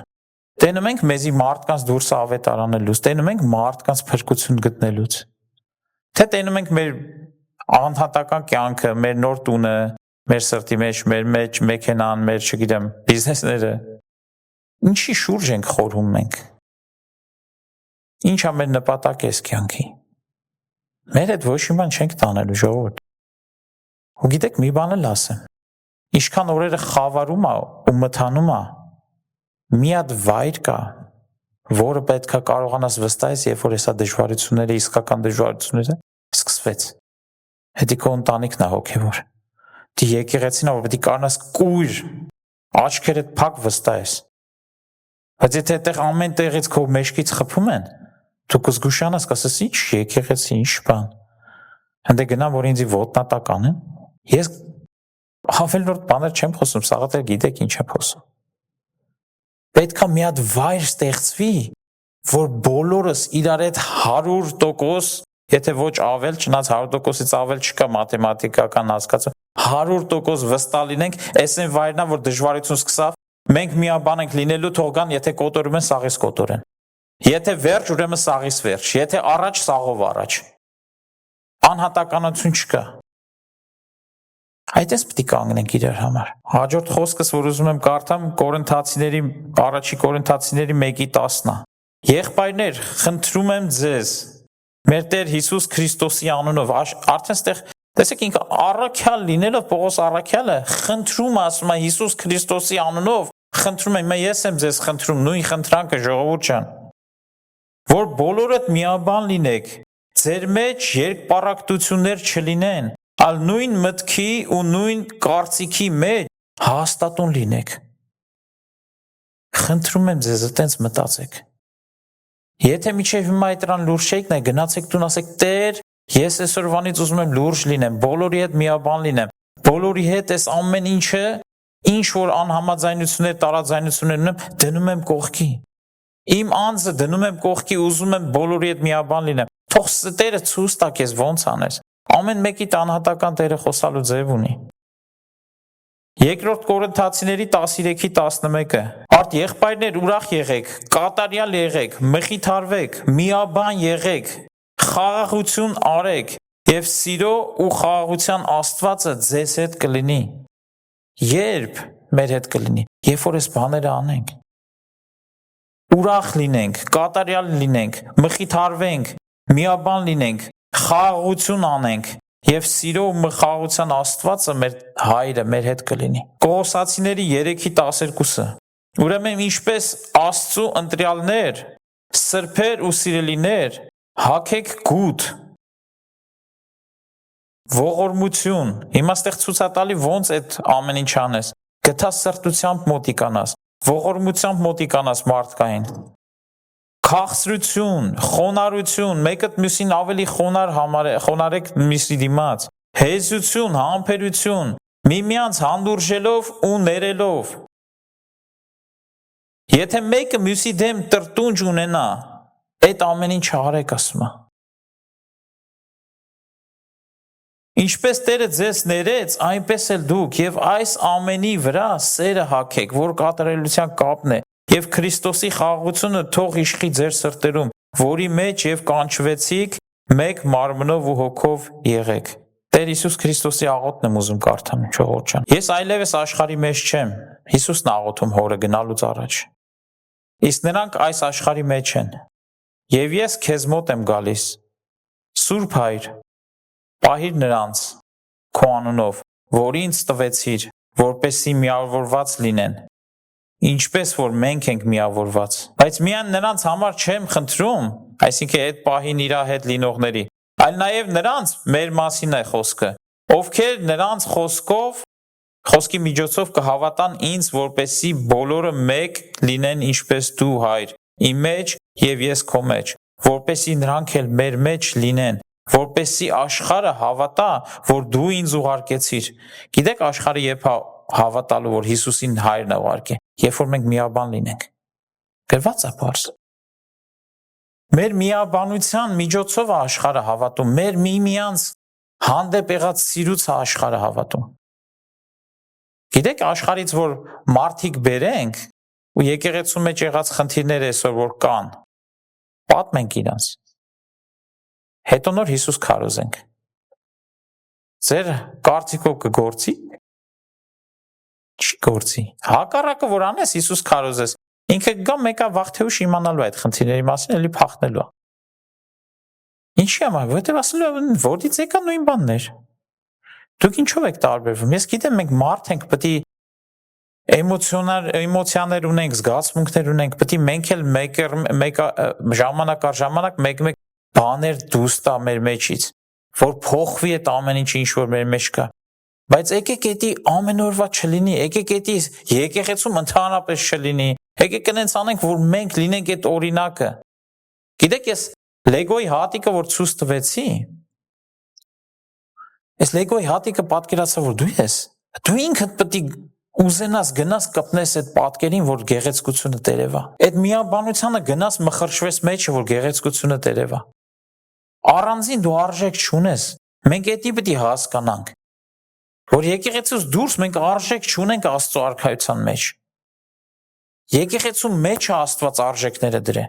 Տենում ենք մեզի մարդկանց դուրս ավետարանելուց, տենում ենք մարդկանց փրկություն գտնելուց։ Թե տենում ենք մեր անհատական կյանքը, մեր նոր տունը, մեր սրտի մեջ մեքենան, մեր, չգիտեմ, բիզնեսները։ Ինչի շուրջ ենք խորհում մենք։ Ինչ է մեր նպատակը այս կյանքի։ Մեր հետ ոչ մի բան չենք տանելու, ժողովուրդ։ Ու գիտեք, մի բան էլ ասեմ։ Ինչքան օրերը խավարում է ու մթանում է, մի հատ վայր կա, որը պետք է կարողանաս վստահես, երբ որ հեսա դժվարությունները, իսկական դժվարությունները սկսվեց։ Հետի քո ընտանիքն է հոգևոր։ Դի եկեղեցին է, որ պետք է կարողանաս կույր, աչքերդ փակ վստահես։ Բայց եթե այդտեղ ամեն տեղից քո մեջքից խփում են, դու կզգուշանաս, կասես, ինչ եկեղեցի, ինչ բան։ Հանդե գնամ, որ ինձի ոտնատակ անեն։ Ես ավելորդ բաներ չեմ խոսում, Սաղաթել գիտեք ինչ եմ խոսում։ Պետք է մի հատ վայր ստեղծվի, որ բոլորս իրար հետ 100%, եթե ոչ ավել, չնայած 100%-ից ավել չկա մաթեմատիկական հասկացում, 100% վստահ լինենք, այս այն վայրն է, որ դժվարություն սկսավ, մենք միաբան ենք լինելու, թող գան, եթե կոտորում են, սաղից կոտորեն։ Եթե վերջ, ուրեմն սաղից վերջ, եթե առաջ, սաղով առաջ։ Անհատականություն չկա։ Այդպես պետք է կանգնենք իրար համար։ Հաջորդ խոսքս, որ ուզում եմ կարդամ, առաջի Կորինթացիների 1:10-ն է։ Եղբայրներ, խնդրում եմ ձեզ, Մեր Տեր Հիսուս Քրիստոսի անունով արդեն ստեղ տեսեք ինքը առաքյալ լինելով Պողոս առաքյալը խնդրում ասում է Հիսուս Քրիստոսի անունով խնդրում եմ ես եմ ձեզ խնդրում նույն խնդրանքը ժողովուրդ ջան որ բոլորդ միաբան լինեք ձեր մեջ երկպառակտություններ չլինեն ալ նույն մտքի ու նույն կարծիքի մեջ հաստատուն լինեք խնդրում եմ ձեզ այտենց մտածեք Եթե միջև հիմա այդ դրան լուրջ չեք նայ գնացեք տուն ասեք Տեր ես այսօրվանից ուզում եմ լուրջ լինեմ բոլորի հետ միաբան լինեմ բոլորի հետ այս ամեն ինչը ինչ որ անհամաձայնություններ տարաձայնություններ ունեմ դնում եմ կողքի Իմ անձը դնում եմ կողքի ուզում եմ բոլորի հետ միաբան լինեմ թող Տերը ցույց տա քեզ ոնց անես ամեն մեկի անհատական Տերը խոսալու ձև ունի Երկրորդ Կորինթացիների 13:11-ը Արդ եղբայրներ ուրախ եղեք, կատարյալ եղեք, մխիթարվեք, միաբան եղեք, խաղաղություն արեք եւ սիրո ու խաղաղության Աստվածը ձեզ հետ կլինի։ Երբ մեր հետ կլինի, երբ որ այս բաները անենք։ Ուրախ լինենք, կատարյալ լինենք, մխիթարվենք, միաբան լինենք, խաղաղություն անենք Եվ սիրո ու խաղաղության Աստվածը մեր հայրը մեր հետ կլինի։ Կողոսացիների 3:12-ը Ուրեմն ինչպես Աստծու ընտրյալներ, սրբեր ու սիրելիներ, հագեք գութ, ողորմություն։ Հիմա ստեղ ցույց է տալի ոնց այդ ամեն ինչ անես։ Գթաս սրտությամբ մոտիկանաս, ողորմությամբ մոտիկանաս մարդկային։ Քաղցրություն, խոնարհություն, մեկը մյուսին ավելի խոնարհեք մյուսի դիմաց, հեզություն, համբերություն, միմյանց հանդուրժելով ու ներելով։ Եթե մեկը մյուսի դեմ տրտունջ ունենա, այդ ամեն ինչ արեք ասում է։ Ինչպես Տերը ձեզ ներեց, այնպես էլ դուք եւ այս ամենի վրա սերը հագեք, որ կատարելության կապն է։ Եվ Քրիստոսի խաղաղությունը թող իշխի ձեր սրտերում, որի մեջ եւ կանչվեցիք մեկ մարմնով ու հոգով եղեք։ Տեր Հիսուս Քրիստոսի աղոթն եմ ուզում կարդամ, ժողովուրդ ջան։ Ես այլևս աշխարհի մեջ չեմ։ Հիսուսն աղոթում հորը գնալուց առաջ։ Իսկ նրանք այս աշխարհի մեջ են։ Եվ ես քեզ մոտ եմ գալիս։ Սուրբ Հայր, պահիր նրանց քո անունով, որ ինձ տվեցիր, որպեսզի միավորված լինեն։ Ինչպես որ մենք ենք միավորված, բայց միայն նրանց համար չեմ խնդրում, այսինքն այդ պահին իր հետ լինողների, այլ նաև նրանց մեր մասին է խոսքը, ովքեր նրանց խոսքի միջոցով կհավատան ինձ, որպեսզի բոլորը մեկ լինեն ինչպես դու, Հայր, իմ մեջ եւ ես քո մեջ, որպեսզի նրանք էլ մեր մեջ լինեն, որպեսզի աշխարհը հավատա, որ դու ինձ ուղարկեցիր։ Գիտեք աշխարհը երբ հավատալու որ Հիսուսին Հայրն է ուղարկել, երբ որ մենք միաբան լինենք։ Գրված է բարձ։ Մեր միաբանության միջոցով է աշխարհը հավատում, մեր միմյանց հանդեպ եղած սիրուց է աշխարհը հավատում։ Գիտեք աշխարհից որ մարդիկ բերենք ու եկեղեցու մեջ եղած խնդիրները այսօր որ կան, պատմենք իրանց։ Հետո նոր Հիսուս քարոզենք։ Ձեր կարծիքով կգործի։ Չի գործի։ Հակառակը որ անես Հիսուս քարոզես, ինքը գա մեկա վաղ թե ուշ իմանալու այդ խնդիրների մասին, էլի փախնելու է։ Ինչի՞ համար, որտեղ ասելու են, որից եկա նույն բաններ։ Դուք ինչով եք տարբերվում։ Ես գիտեմ, մենք մարդ ենք, պետք է էմոցիաներ ունենք, զգացմունքներ ունենք, պետք է մենք էլ մեկ ժամանակ առ ժամանակ մեկ բաներ դուրս տա մեր մեջից, որ փոխվի այդ ամեն ինչ ինչ որ մեր մեջ կա։ Բայց եկեք էդի ամեն օրվա չլինի, եկեք էդի եկեղեցում ընդհանրապես չլինի, եկեք այնց անենք, որ մենք լինենք այդ օրինակը։ Գիտեք, ես Լեգոյի հատիկը որ ցույց տվեցի, այս Լեգոյի հատիկը պատկերացա, որ դու ես, դու ինքդ պետք է ուզենաս գնաս կպնես այդ պատկերին, որ գեղեցկությունը տերևա։ Այդ միաբանությանը գնաս մխրճվես մեջը, որ գեղեցկությունը տերևա։ Առանձին դու արժեք չունես։ Մենք էդի պետք է հասկանանք, որ եկեղեցուց դուրս մենք արժեք չունենք Աստծո արքայության մեջ։ Եկեղեցու մեջ է Աստված արժեքները դրե։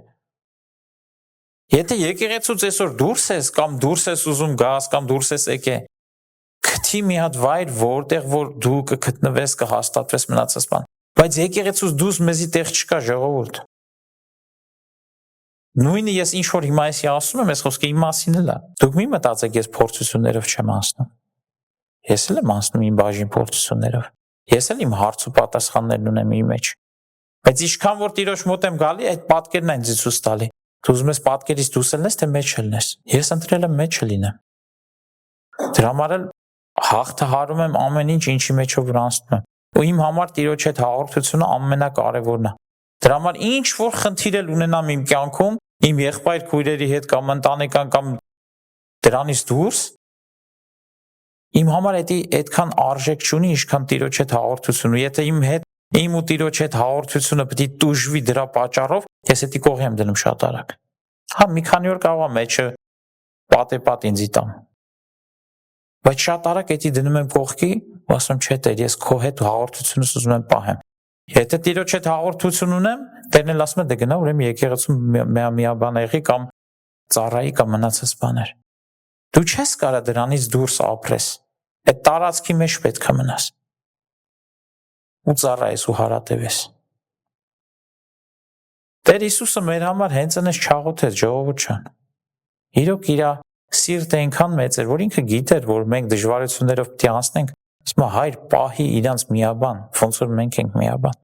Եթե եկեղեցուց այսօր դուրս ես կամ դուրս ես ուզում գաս կամ դուրս ես եկե, գտի մի հատ վայր, որտեղ որ դու կգտնվես, կհաստատվես մնացած բան։ Բայց եկեղեցուց դուրս մեզի տեղ չկա ժողովուրդ։ Նույնը ես ինչ որ հիմա էսի ասում եմ, այս խոսքը իմ մասին էլ է։ Դուք մի մտածեք, ես փորձություններով չեմ անցնում։ Ես էլ եմ անցնում իմ բաժին փորձություններով։ Ես էլ իմ հարց ու պատասխաններն ունեմ իմ մեջ։ Բայց ինչքան որ Տիրոջ մոտ եմ գալի, այդ պատկերն այն ցույց տալի։ Դու ուզում ես պատկերից դուրս ելնես, թե մեջ ելնես։ Ես ընտրել եմ մեջը լինեմ։ Դրա համար էլ հաղթահարում եմ ամեն ինչ, ինչի մեջով որ անցնում եմ։ Ու իմ համար Տիրոջ հետ հաղորդությունը ամենակարևորն է։ Դրա համար ինչ որ խնդիր էլ ունենամ իմ կյանքում, իմ եղբայր քույրերի հետ կամ ընտանեկան կամ դրանից դուրս, իմ համար այդքան արժեք չունի, ինչքան Տիրոջ հետ հաղորդությունը։ Եթե իմ ու Տիրոջ հետ հաղորդությունը պետք է տուժվի դրա պատճառով, ես էդի կողի եմ դնում շատ արագ։ Հա, մի քանի օր կարող է մեջը պատեպատ ինձի տամ։ Բայց շատ արագ էդի դնում եմ կողքի, ու ասում չէ, Տեր, ես քո հետ հաղորդությունս ուզում եմ պահեմ։ Եթե Տիրոջ հետ հաղորդություն ունեմ, Տերն էլ ասում է, դե գնա ուրեմն եկեղեցու միաբան եղի կամ ծառայի կամ մնացած բաներ։ Դու չես կարող դրանից դուրս ապրես։ Այդ տարածքի մեջ պետք է մնաս։ Ու ծառայես ու հարատևես։ Տեր Հիսուսը մեր համար հենց այնպես չաղոթեց, ժողովուրդ ջան։ Իրոք իր սիրտը այնքան մեծ էր, որ ինքը գիտեր, որ մենք դժվարություններով պետք է անցնենք, ասում է Հայր, պահի իրանց միաբան, ոնց որ մենք ենք միաբան։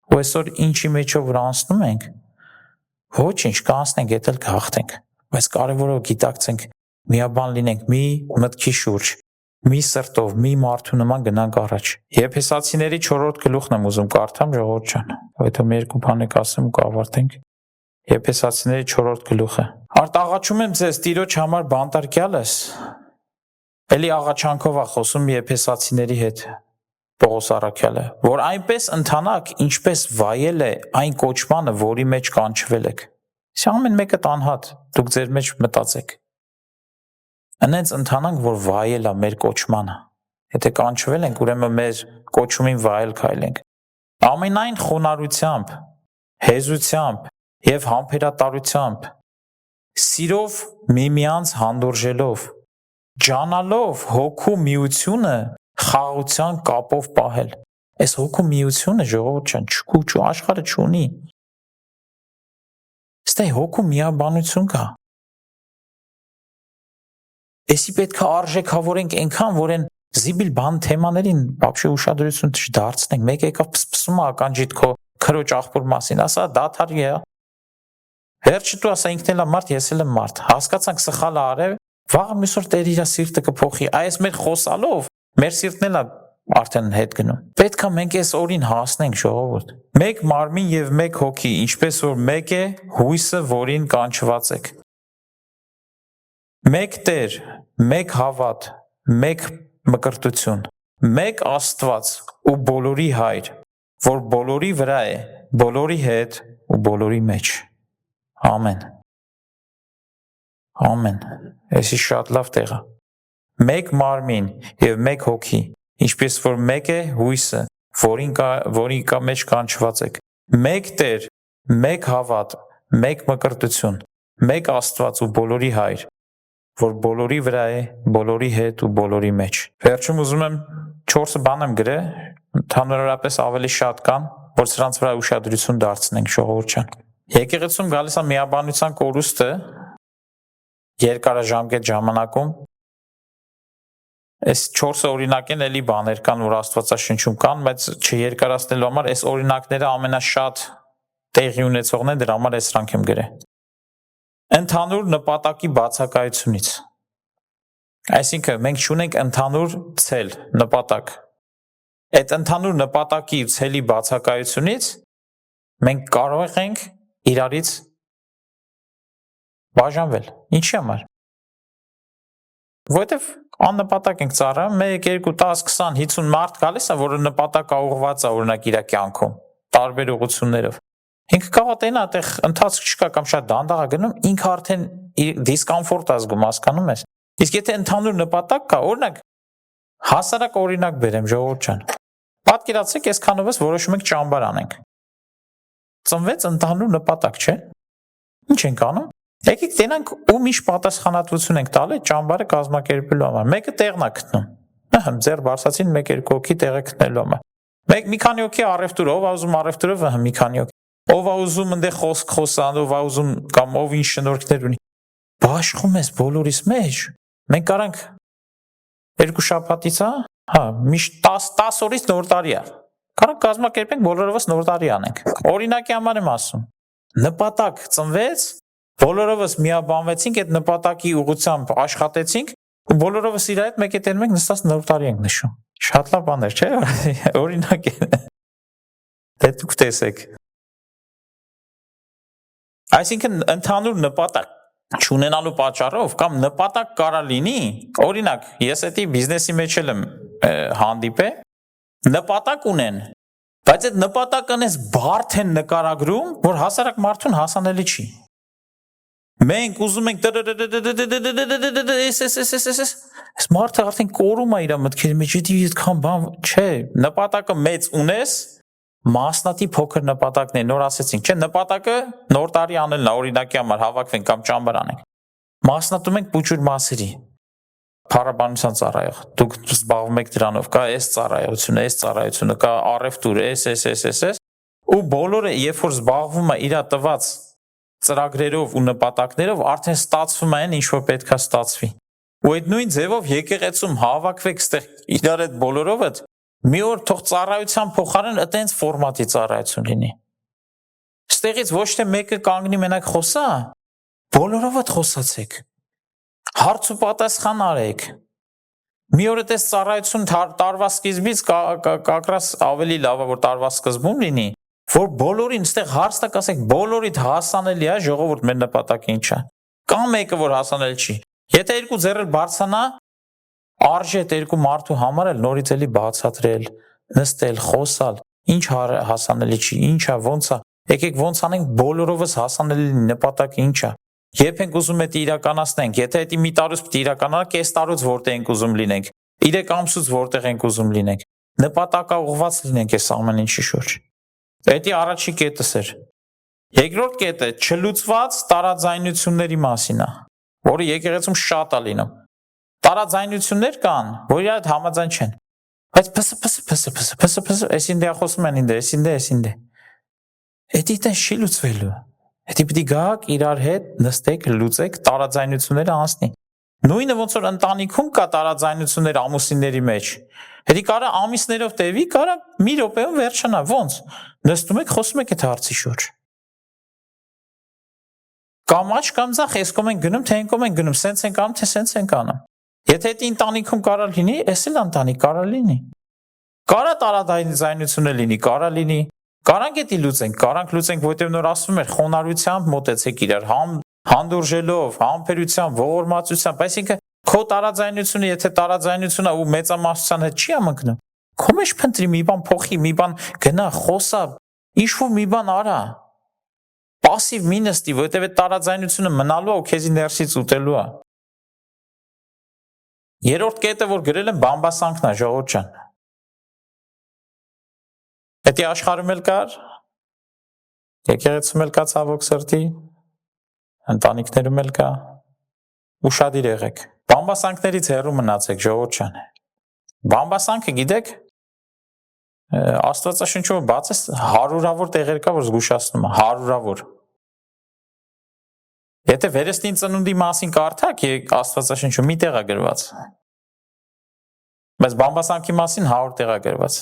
Ու այսօր ինչի մեջով որ անցնում ենք, ոչինչ կանցնենք, դա էլ կհաղթենք, բայց կարևորը գիտակցենք, միաբան լինենք մի մտքի շուրջ, մի սրտով, մի մարդու նման գնանք առաջ։ Եփեսացիների 4-րդ գլուխն եմ ուզում կարդամ, ժողովուրդ ջան, հետո մի երկու բան եք ասեմ ու կավարտենք։ Եփեսացիների 4-րդ գլուխը։ Արտաղաչում եմ ձեզ Տիրոջ համար բանտարկյալս։ Էլի աղաչանքով է խոսում եփեսացիների հետ Պողոս առաքյալը, որ այնպես ընթանաք, ինչպես վայել է այն կոչմանը, որի մեջ կանչվել եք։ Սա ամեն մեկը անհատ, դուք ձեր մեջ մտածեք։ Այնպես ընթանանք, որ վայել է մեր կոչմանը։ Եթե կանչվել ենք, ուրեմն մեր կոչումին վայել քայլենք։ Ամենայն խոնարհությամբ, հեզությամբ եւ համբերատարությամբ, սիրով միմյանց հանդուրժելով, ջանալով հոգու միությունը խաղաղության կապով պահել։ Այս հոգու միությունը ժողովուրդ ջան, չկու աշխարհը չունի։ Ստե հոգու միաբանություն կա։ Էսի պետք է արժեքավորենք այնքան, որ այն զիբիլ բան թեմաներին բաբշե ուշադրություն չդարձնենք։ Մեկ եկավ փսփսում է ականջիդ քո քրոջ աղբոր մասին, ասա դաթարի է։ Վերջը դու ասա ինքն էլ է մարդ, ես էլ եմ մարդ։ Հասկացանք սխալը արել, վաղը մյուս օր Տեր իր սիրտը կփոխի։ Այս մեր խոսալով մեր սիրտն էլ է արդեն հետ գնում։ Պետք է մենք այս օրին հասնենք, ժողովուրդ։ Մեկ մարմին եւ մեկ հոգի, ինչպես որ մեկ է հույսը, որին կանչված եք։ Մեկ Տեր, մեկ հավատ, մեկ մկրտություն, մեկ Աստված ու բոլորի Հայր, որ բոլորի վրա է, բոլորի հետ ու բոլորի մեջ։ Ամեն։ Ամեն։ Էսի շատ լավ տեղ է։ Մեկ մարմին եւ մեկ հոգի, ինչպես որ մեկ է հույսը, որի մեջ կանչված եք։ Մեկ Տեր, մեկ հավատ, մեկ մկրտություն, մեկ Աստված ու բոլորի Հայր, որ բոլորի վրա է, բոլորի հետ ու բոլորի մեջ։ Վերջում ուզում եմ 4 բան եմ գրել, ընդհանրապես ավելի շատ կան, որ սրանց վրա ուշադրություն դարձնենք, ժողովուրդ ջան։ Եկեղեցում գալիս է միաբանության կորուստը երկարաժամկետ ժամանակում։ Այս 4 օրինակեն էլի բաներ կան, որ Աստվածաշնչում կան, բայց չերկարացնելու համար այս օրինակները ամենաշատ տեղի ունեցողն են, դրա համար սրանք եմ գրել։ Ընդհանուր նպատակի բացակայությունից։ Այսինքն մենք չունենք ընդհանուր ցել, նպատակ։ Այդ ընդհանուր նպատակի ու ցելի բացակայությունից մենք կարող ենք իրարից բաժանվել։ Ինչի համար։ Որովհետև աննպատակ ենք ծառայում, 1, 2, 10, 20, 50 մարդ գալիս է, որը նպատակա ուղղված է օրինակ իր կյանքում, տարբեր ուղղություններով։ Ինքը կարող է տենա, այդտեղ ընթացք չկա կամ շատ դանդաղ է գնում, ինքը արդեն դիսկոմֆորտ է զգում, հասկանում ես։ Իսկ եթե ընդհանուր նպատակ կա, օրինակ հասարակ օրինակ բերեմ, ժողովուրդ ջան։ Պատկերացրեք, այսքանով ես որոշում ենք ճամբար անենք։ Ծնվեց ընդհանուր նպատակ, չէ՞։ Ինչ ենք անում։ Եկեք տենանք ու միշտ պատասխանատվություն ենք տալի ճամբարը կազմակերպելու համար։ Մեկը տեղն է գտնում։ Ահա ձեր բարձացին 1-2 հոգի տեղ է գտնելու համար։ Մի քանի հոգի առևտուրով, ուզում առևտուրով, մի քանի հոգի։ Ով է ուզում այնտեղ խոսք խոսան, ով է ուզում կամ ով ինչ շնորհքներ ունի։ Բաշխում ես բոլորիս մեջ։ Մենք կարանք երկու շաբաթից, միշտ 10 օրից նոր տարի է։ Կարանք կազմակերպենք բոլորովս նոր տարի անենք։ Օրինակի համար եմ ասում։ Նպատակ ծնվեց, բոլորովս միաբանվեցինք, այդ նպատակի ուղղությամբ աշխատեցինք, ու բոլորովս իր հետ մեկ տերում ենք նստած նոր տարի ենք նշում։ Շատ լավ բան էր, չէ՞։ Օրինակ է։ Դե դուք տեսեք։ Այսինքն ընդհանուր նպատակ չունենալու պատճառով կամ նպատակ կարա լինի, օրինակ, ես էդի բիզնեսի մեջ եմ հանդիպել, նպատակ ունեն, բայց այդ նպատակն էս բարդ են նկարագրում, որ հասարակ մարդուն հասանելի չի։ Մենք ուզում ենք այս մարդը արդեն կորում է իր մտքերի մեջ, այդքան բան չէ, նպատակը մեծ ունես, մասնատի փոքր նպատակներ, նոր ասեցինք, չէ, նպատակը նոր տարի անելն է, օրինակի համար հավաքվենք կամ ճամբար անենք։ Մասնատում ենք փոքր մասերի։ Փառաբանության ծառայող, դուք զբաղվում եք դրանով, կա այս ծառայությունը, կա առևտուր, այս, ու բոլորը երբ որ զբաղվում է իր տված ծրագրերով ու նպատակներով, արդեն ստացվում է այն, ինչ որ պետքա ստացվի։ Ու այդ նույն ձևով եկեղեցում հավաքվեք ստեղ իրար այդ բոլորովը, մի օր թող ծառայության փոխարեն այտենց ֆորմատի ծառայություն լինի։ Ստեղից ոչ թե մեկը կանգնի մենակ խոսա, բոլորովը խոսացեք։ Հարց ու պատասխան արեք։ Մի օր այդպես ծառայություն տարվա սկիզբից կակրաս ավելի լավ է որ տարվա սկզբում լինի, որ բոլորին ստեղ հարց տակ ասեք, բոլորիդ հասանելի է ժողովուրդ մեր նպատակը ինչ է։ Կամ մեկը որ հասանելի չի։ Եթե երկու ձեռը բարձանա, արժե այդ երկու մարդու համար էլ նորից էլի բացատրել, նստել, խոսալ, ինչ հասանելի չի, ինչա, ոնց է։ Եկեք ոնց անենք բոլորովս հասանելի նպատակը ինչ է։ Երբ ենք ուզում այդ իրականացնենք, եթե դա մի տարուց պիտի իրականանա, կես տարուց որտեղ ենք ուզում լինենք, 3 ամսուց որտեղ ենք ուզում լինենք, նպատակաուղղված լինենք այս ամեն ինչի շուրջ։ Դա առաջի կետս էր։ Երկրորդ կետը չլուծված տարաձայնությունների մասին է, որը եկեղեցում շատ է լինում։ Տարաձայնություններ կան, որ իրար հետ համաձայն չեն։ Բայց փս, այսին դե խոսում են ինձ, այսին դե։ Դա տես չի լուծվելու։ Դա պիտի գաք իրար հետ նստեք, լուծեք, տարաձայնությունները անցնի։ Նույնը ոնց որ ընտանիքում կա տարաձայնություններ ամուսինների մեջ։ Դա կարա ամիսներով տևի, կարա մի րոպեում վերջանա, ոնց։ Նստում եք, խոսում եք այդ հարցի շուրջ։ Կամ աչ կամ ձախ, ես կոմ ենք գնում, թե ընկում ենք գնում, սենց ենք անում, թե սենց ենք անում։ Եթե դա ընտանիքում կարա լինի, էս էլ ընտանիք կարա լինի։ Կարա տարաձայնությունը լինի, կարա լինի։ Կարանք դա լուծենք, կարանք լուծենք, որտեղ նոր ասվում էր, խոնարհությամբ մոտեցեք իրար, հանդուրժելով, համբերությամբ, ողորմածությամբ, այսինքն քո տարաձայնությունը, եթե տարաձայնությունն է ու մեծամասնության հետ չի ամընկնում, քո մեջ փնտրի մի բան փոխի, մի բան գնա, խոսա, ինչ-որ մի բան արա։ Պասիվ մի նստի, որտեղ այդ տարաձայնությունը մնալու է ու քեզի ներսից ուտելու է։ Երրորդ կետը, որ գրել եմ, բամբասանքն է, ժողովուրդ ջան։ Դա աշխարհում էլ կար, եկեղեցում էլ կա ցավոք սրտի, ընտանիքներում էլ կա, ուշադիր եղեք։ Բամբասանքներից հեռու մնացեք, ժողովուրդ ջան։ Բամբասանքը գիտեք, Աստվածաշնչում բացես հարյուրավոր տեղեր կա, որ զգուշացնում է, հարյուրավոր։ Եթե վերստին ծնունդի մասին կարդաք, Աստվածաշնչում մի տեղ է գրված։ Բայց բամբասանքի մասին 100 տեղ է գրված։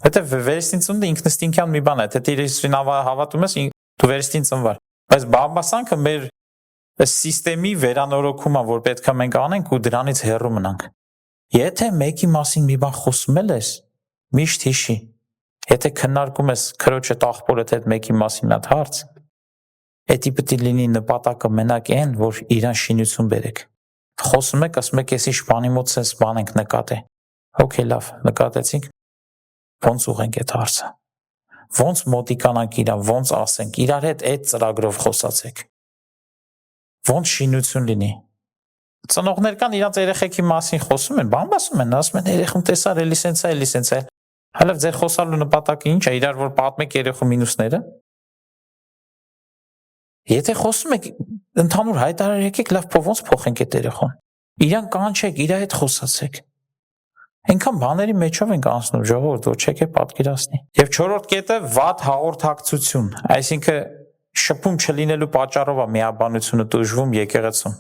Եթե վերստին ծնունդը ինքնըստինքյան մի բան է, թե Տիրոջին հավատում ես, դու վերստին ծնվար։ Բայց բամբասանքը մեր սիստեմի վերանորոգումը, որ պետք է մենք անենք ու դրանից հեռու մնանք։ Եթե մեկի մասին մի բան խոսում ես, միշտ հիշի։ Եթե քննարկում ես քրոջդ աղբորդ հետ մեկի մասին մի հատ հարց, դա պետք է լինի նպատակը մենակ այն, որ իրան շինություն բերեք։ Խոսում եք, ասում եք, էսի շփանի մոտ sense բան ենք նկատել։ Okay, լավ, նկատեցինք։ Ոնց ուղենք այդ հարցը։ Ոնց մոտիկանանք իրան, ոնց ասենք, իրար հետ այդ ծրագրով խոսացեք։ Ոնց շինություն լինի։ Ծնողներ կան իրանց երեխեքի մասին խոսում են, բամբասում են, ասում են երեխուն տեսար, էլի սենց է։ Հələ ձեր խոսալու նպատակը ինչ է, իրար որ պատմեք երեխու մինուսները։ Եթե խոսում եք, ընդհանուր հայտարար եկեք, լավ, ոնց փոխենք այդ երեխուն։ Իրան կանչեք, իր հետ խոսացեք։ Այնքան բաների մեջով ենք անցնում ժողովուրդ, որ չեք պատկերացնի։ Եվ 4-րդ կետը վատ հաղորդակցություն, այսինքն շփում չլինելու պատճառով է միաբանությունը դժվում եկեղեցում։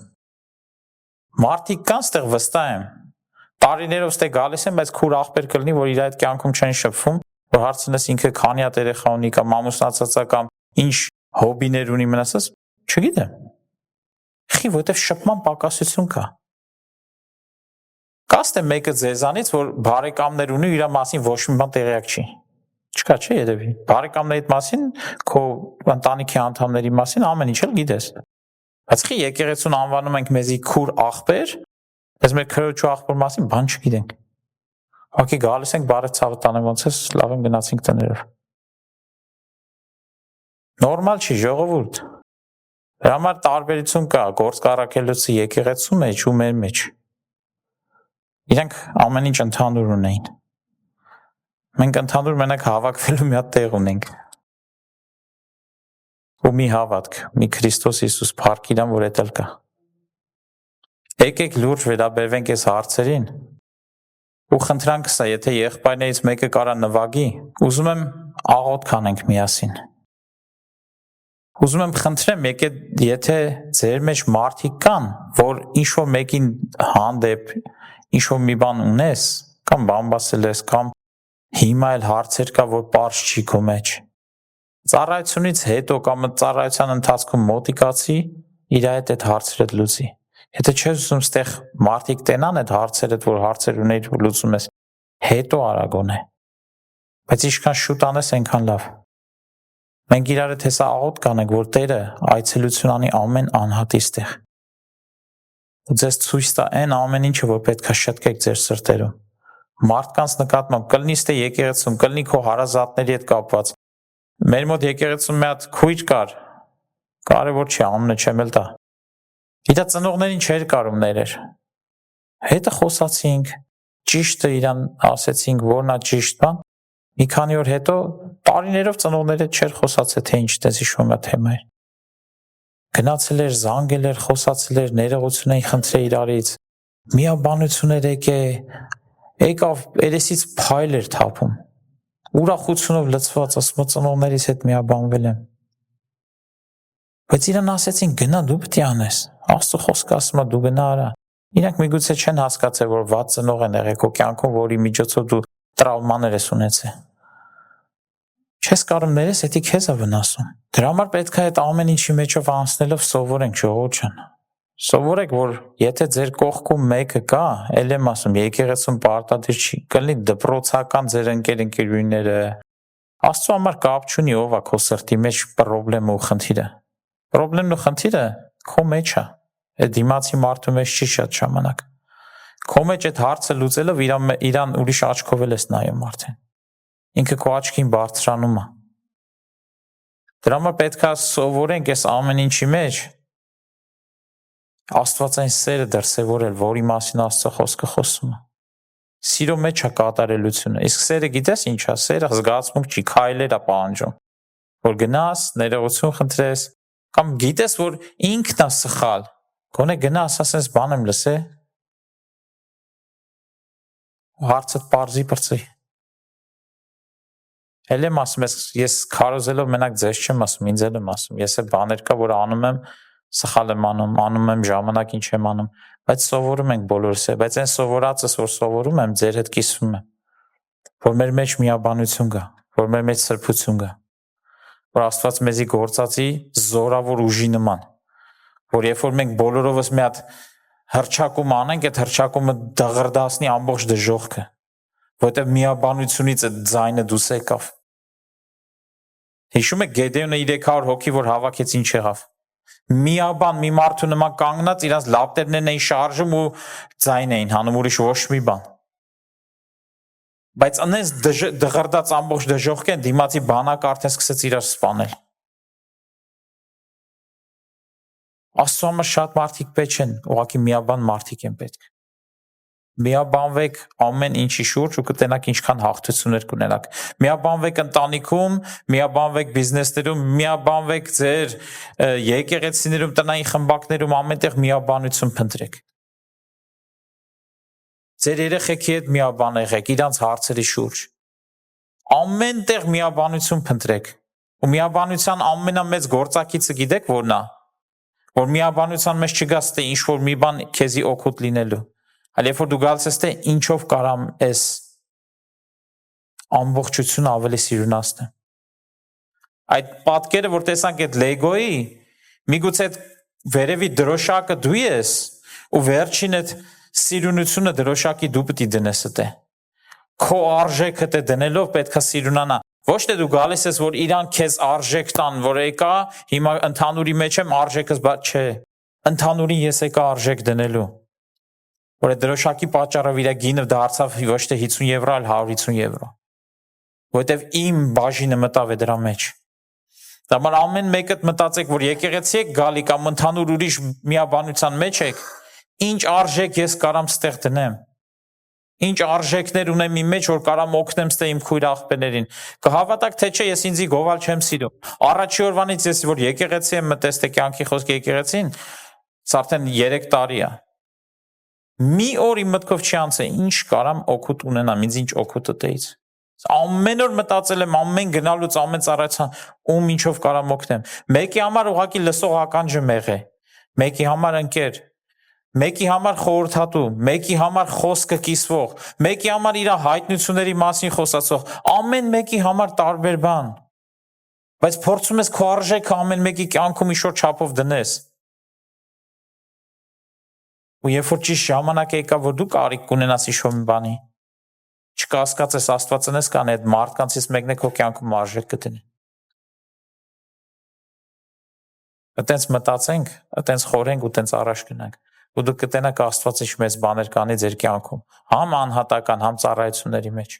Մարդիկ կան ստեղ վստահ եմ։ Տարիներով ստե գալիս են, բայց քուր աղբեր կլինի, որ իր այդ կյանքում չեն շփվում, որ հարցնես ինքը քանի հատ երեխա ունի կամ ամուսնացածա կամ ինչ հոբիներ ունի մնացած, չգիտեմ։ Խի, որտեվ շփման պակասություն կա։ Կաստ է մեկը ձեզանից, որ բարեկամներ ունի, իր մասին ոչ մի բան տեղյակ չի։ Չկա, չէ, երևի։ Բարեկամներիդ մասին, քո ընտանիքի անդամների մասին ամեն ինչ էլ գիտես։ Բայց խի եկեղեցուն անվանում ենք մեզի քուր աղբեր, բայց մեր քրոջ ու աղբոր մասին բան չգիտենք։ Հակի գալիս ենք բարև ցավը տանեմ ոնց է, լավ եմ գնացինք տներով։ Նորմալ չի ժողովուրդ։ Դրա համար տարբերություն կա գործ կառակելոցի եկեղեցու մեջ ու մեր մեջ։ Իրանք ամեն ինչ ընդհանուր ունեին։ Մենք ընդհանուր մենակ հավաքվելու մի հատ տեղ ունենք։ Ու մի հավատք, մի Քրիստոս Հիսուս փառք իրան, որ էտել կա։ Եկեք լուրջ վերաբերվենք այս հարցերին։ Ու խնդրանք սա, եթե եղբայրներից մեկը կարա նվագի, ուզում եմ աղոթք անենք միասին։ Ուզում եմ խնդրեմ, եթե ձեր մեջ մարդիկ կան, որ ինչ-որ մեկին հանդեպ, ինչ-որ մի բան ունես, կամ բամբասել ես, կամ հիմա էլ հարցեր կա, որ պարզ չի քո մեջ։ Ծառայությունից հետո կամ ծառայության ընթացքում մոտիկացի, իր հետ այդ հարցերը լուծի։ Եթե չես ուզում ստեղ մարդիկ տենան այդ հարցերը, որ հարցեր ունեիր ու լուծում ես, հետո արագոն է։ Բայց ինչքան շուտ անես, այնքան լավ։ Մենք իրար հետ հեսա աղոթք կանենք, որ Տերը այցելություն անի ամեն անհատի ստեղ։ Ու ձեզ ցույց տա այն ամեն ինչը, որ պետք է շտկեք ձեր սրտերում։ Մարդկանց նկատմամբ կլինի ստե եկեղեցում, կլինի քո հարազատների հետ կապված։ Մեր մոտ եկեղեցում մի հատ քույր կար, կարևոր չի, անունը չեմ էլ տա։ Իր ծնողներին չէր կարում ներեր։ Հետը խոսացինք, ճիշտը իրան ասեցինք, որն է ճիշտ բան։ Մի քանի օր հետո տարիներով ծնողները չէր խոսացել, թե ինչ դες հիշում է թեմա էր։ Գնացել էր, զանգել էր, խոսացել էր, ներողություն էին խնդրել իրարից։ Միաբանություններ եկավ երեսից փայլ էր թափում։ Ուրախությունով լցված, ասում է ծնողներիս հետ միաբանվել եմ։ Բայց իրան ասեցին, գնա դու պետք է անես։ Աստծո խոսքը ասում է դու գնա արա։ Իրանք միգուցե չեն հասկացել, որ վատ ծնող են եղել քո կյանքում, որի միջոցով դու տրավմաներ ես ունեցել։ Չես կարող ներես, դա քեզ է վնասում։ Դրա համար պետք է այդ ամեն ինչի մեջով անցնելով սովորենք ժողովուրդ ջան։ Սովորեք, որ եթե ձեր կողքում մեկը կա, ել եմ ասում, եկեղեցում պարտադիր չի, կլինի դպրոցական ձեր ընկերուհիները, Աստծո համար կապ չունի ով է քո սրտի մեջ խնդրեմը ու խնդիրը։ Խնդրեմն ու խնդիրը քո մեջ է։ Այդ դիմացի մարդու մեջ չի շատ ժամանակ։ Քո մեջ այդ հարցը լուծելով իրան ուրիշ աչքով էլ ես նայում արդեն։ Ինքը քո աչքին բարձրանում է։ Դրա համար պետք է սովորենք այս ամեն ինչի մեջ Աստվածային սերը դրսևորել, որի մասին Աստծո խոսքը խոսում է։ Սիրո մեջ է կատարելությունը։ Իսկ սերը գիտես ինչ է, սերը զգացմունք չի, քայլեր է պահանջում։ Որ գնաս, ներողություն խնդրես, կամ գիտես, որ ինքն է սխալ, գոնե գնաս, ասես բան եմ լսել, հարցդ պարզի բրծի։ Էլ եմ ասում, ես քարոզելով մենակ ձեզ չեմ ասում, ինձ էլ եմ ասում, ես էլ բաներ կա, որ անում եմ, սխալ եմ անում եմ ժամանակին չեմ անում, բայց սովորում ենք բոլորս է, բայց այն սովորածս, որ սովորում եմ, ձեր հետ կիսվում եմ, որ մեր մեջ միաբանություն կա, որ մեր մեջ սրբություն կա, որ Աստված մեզի գործածի զորավոր ուժի նման, որ երբ որ մենք բոլորովս մի հատ հռչակում անենք, այդ հռչակումը դղրդացնի ամբողջ դժոխքը, որտեղ միաբանությունից այդ ձայնը դուս եկավ։ Հիշում եք Գեդեոնը 300 հոգի որ հավաքեց ինչ եղավ։ Միաբան մի մարդու նման կանգնած իրանց լապտերներն էին շարժում ու ձայն էին հանում, ուրիշ ոչ մի բան։ Բայց անես դղրդած ամբողջ դժոխք են դիմացի բանակը արդեն սկսեց իրար սպանել։ Աստծո համար շատ մարդիկ պետք չեն, ուղղակի միաբան մարդիկ են պետք։ Միաբանվեք ամեն ինչի շուրջ ու կտենաք ինչքան հաղթություններ կունենաք։ Միաբանվեք ընտանիքում, միաբանվեք բիզնեսներում, միաբանվեք ձեր եկեղեցիներում, տնային խմբակներում, ամենտեղ միաբանություն փնտրեք։ Ձեր երեխեքի հետ միաբան եղեք իրանց հարցերի շուրջ։ Ամենտեղ միաբանություն փնտրեք։ Ու միաբանության ամենամեծ գործակիցը գիտեք որն է։ Որ միաբանության մեջ չգաս թե ինչ որ մի բան քեզի օգուտ լինելու։ Այլ երբ որ դու գալիս ես թե ինչով կարամ ես ամբողջությունը ավելի սիրունացնեմ։ Այդ պատկերը որ տեսանք այդ Լեգոյի, միգուցե այդ վերևի դրոշակը դու ես ու վերջին այդ սիրունությունը դրոշակի դու պետք է դնես դե։ Քո արժեքը դե դնելով պետքա սիրունանա։ Ոչ թե դու գալիս ես որ իրան քեզ արժեք տան, որ եկա, հիմա ընդհանուրի մեջ եմ արժեքս չէ։ Ընդհանուրին ես եկա արժեք դնելու։ Որ այդ դրոշակի պատճառով իր գինը դարձավ ոչ թե 50 եվրո, այլ 150 եվրո։ Որտեվ իմ բաժինը մտավ է դրա մեջ։ Դամար ամեն մեկդ մտածեք, որ եկեղեցի եք գալի կամ ընդհանուր ուրիշ միաբանության մեջ եք, ինչ արժեք ես կարամ ստեղ դնեմ։ Ինչ արժեքներ ունեմ իմ մեջ, որ կարամ օգնեմ ստե իմ քույր աղբերներին։ Կհավատաք թե չէ, ես ինձի գովալ չեմ սիրում։ Առաջի օրվանից ես որ եկեղեցի եմ մտես թե կյանքի խոսք եկեղեցին, արդեն 3 տարի է։ Մի օր իմ մտքով չի անցել, ինչ կարամ օգուտ ունենամ, ինձ ինչ օգուտ տեից։ Ամեն օր մտածել եմ, ամեն գնալուց, ամեն ծառայության, ում ինչով կարամ օգնեմ։ Մեկի համար ուղղակի լսողական ջմեղ է, մեկի համար ընկեր, մեկի համար խորհրդատու, մեկի համար խոսքը կիսվող, մեկի համար իր հայտնությունների մասին խոսացող, ամեն մեկի համար տարբեր բան։ Բայց փորձում ես քո արժեքը ամեն մեկի կյանքում ինչ-որ չափով դնես։ Ու երբ որ ճիշտ ժամանակ եկա, որ դու կարիք կունենաս ինչ-որ մի բանի, չկասկածես Աստվածը նես կան այդ մարդկանցից մեկն է քո կյանքում արժեք կդնի։ Այտենց մտածենք, այտենց խորենք ու այտենց առաջ գնանք։ Ու դուք կտենաք Աստված ինչ մեծ բաներ կանի ձեր կյանքում, համ անհատական, համ ծառայությունների մեջ։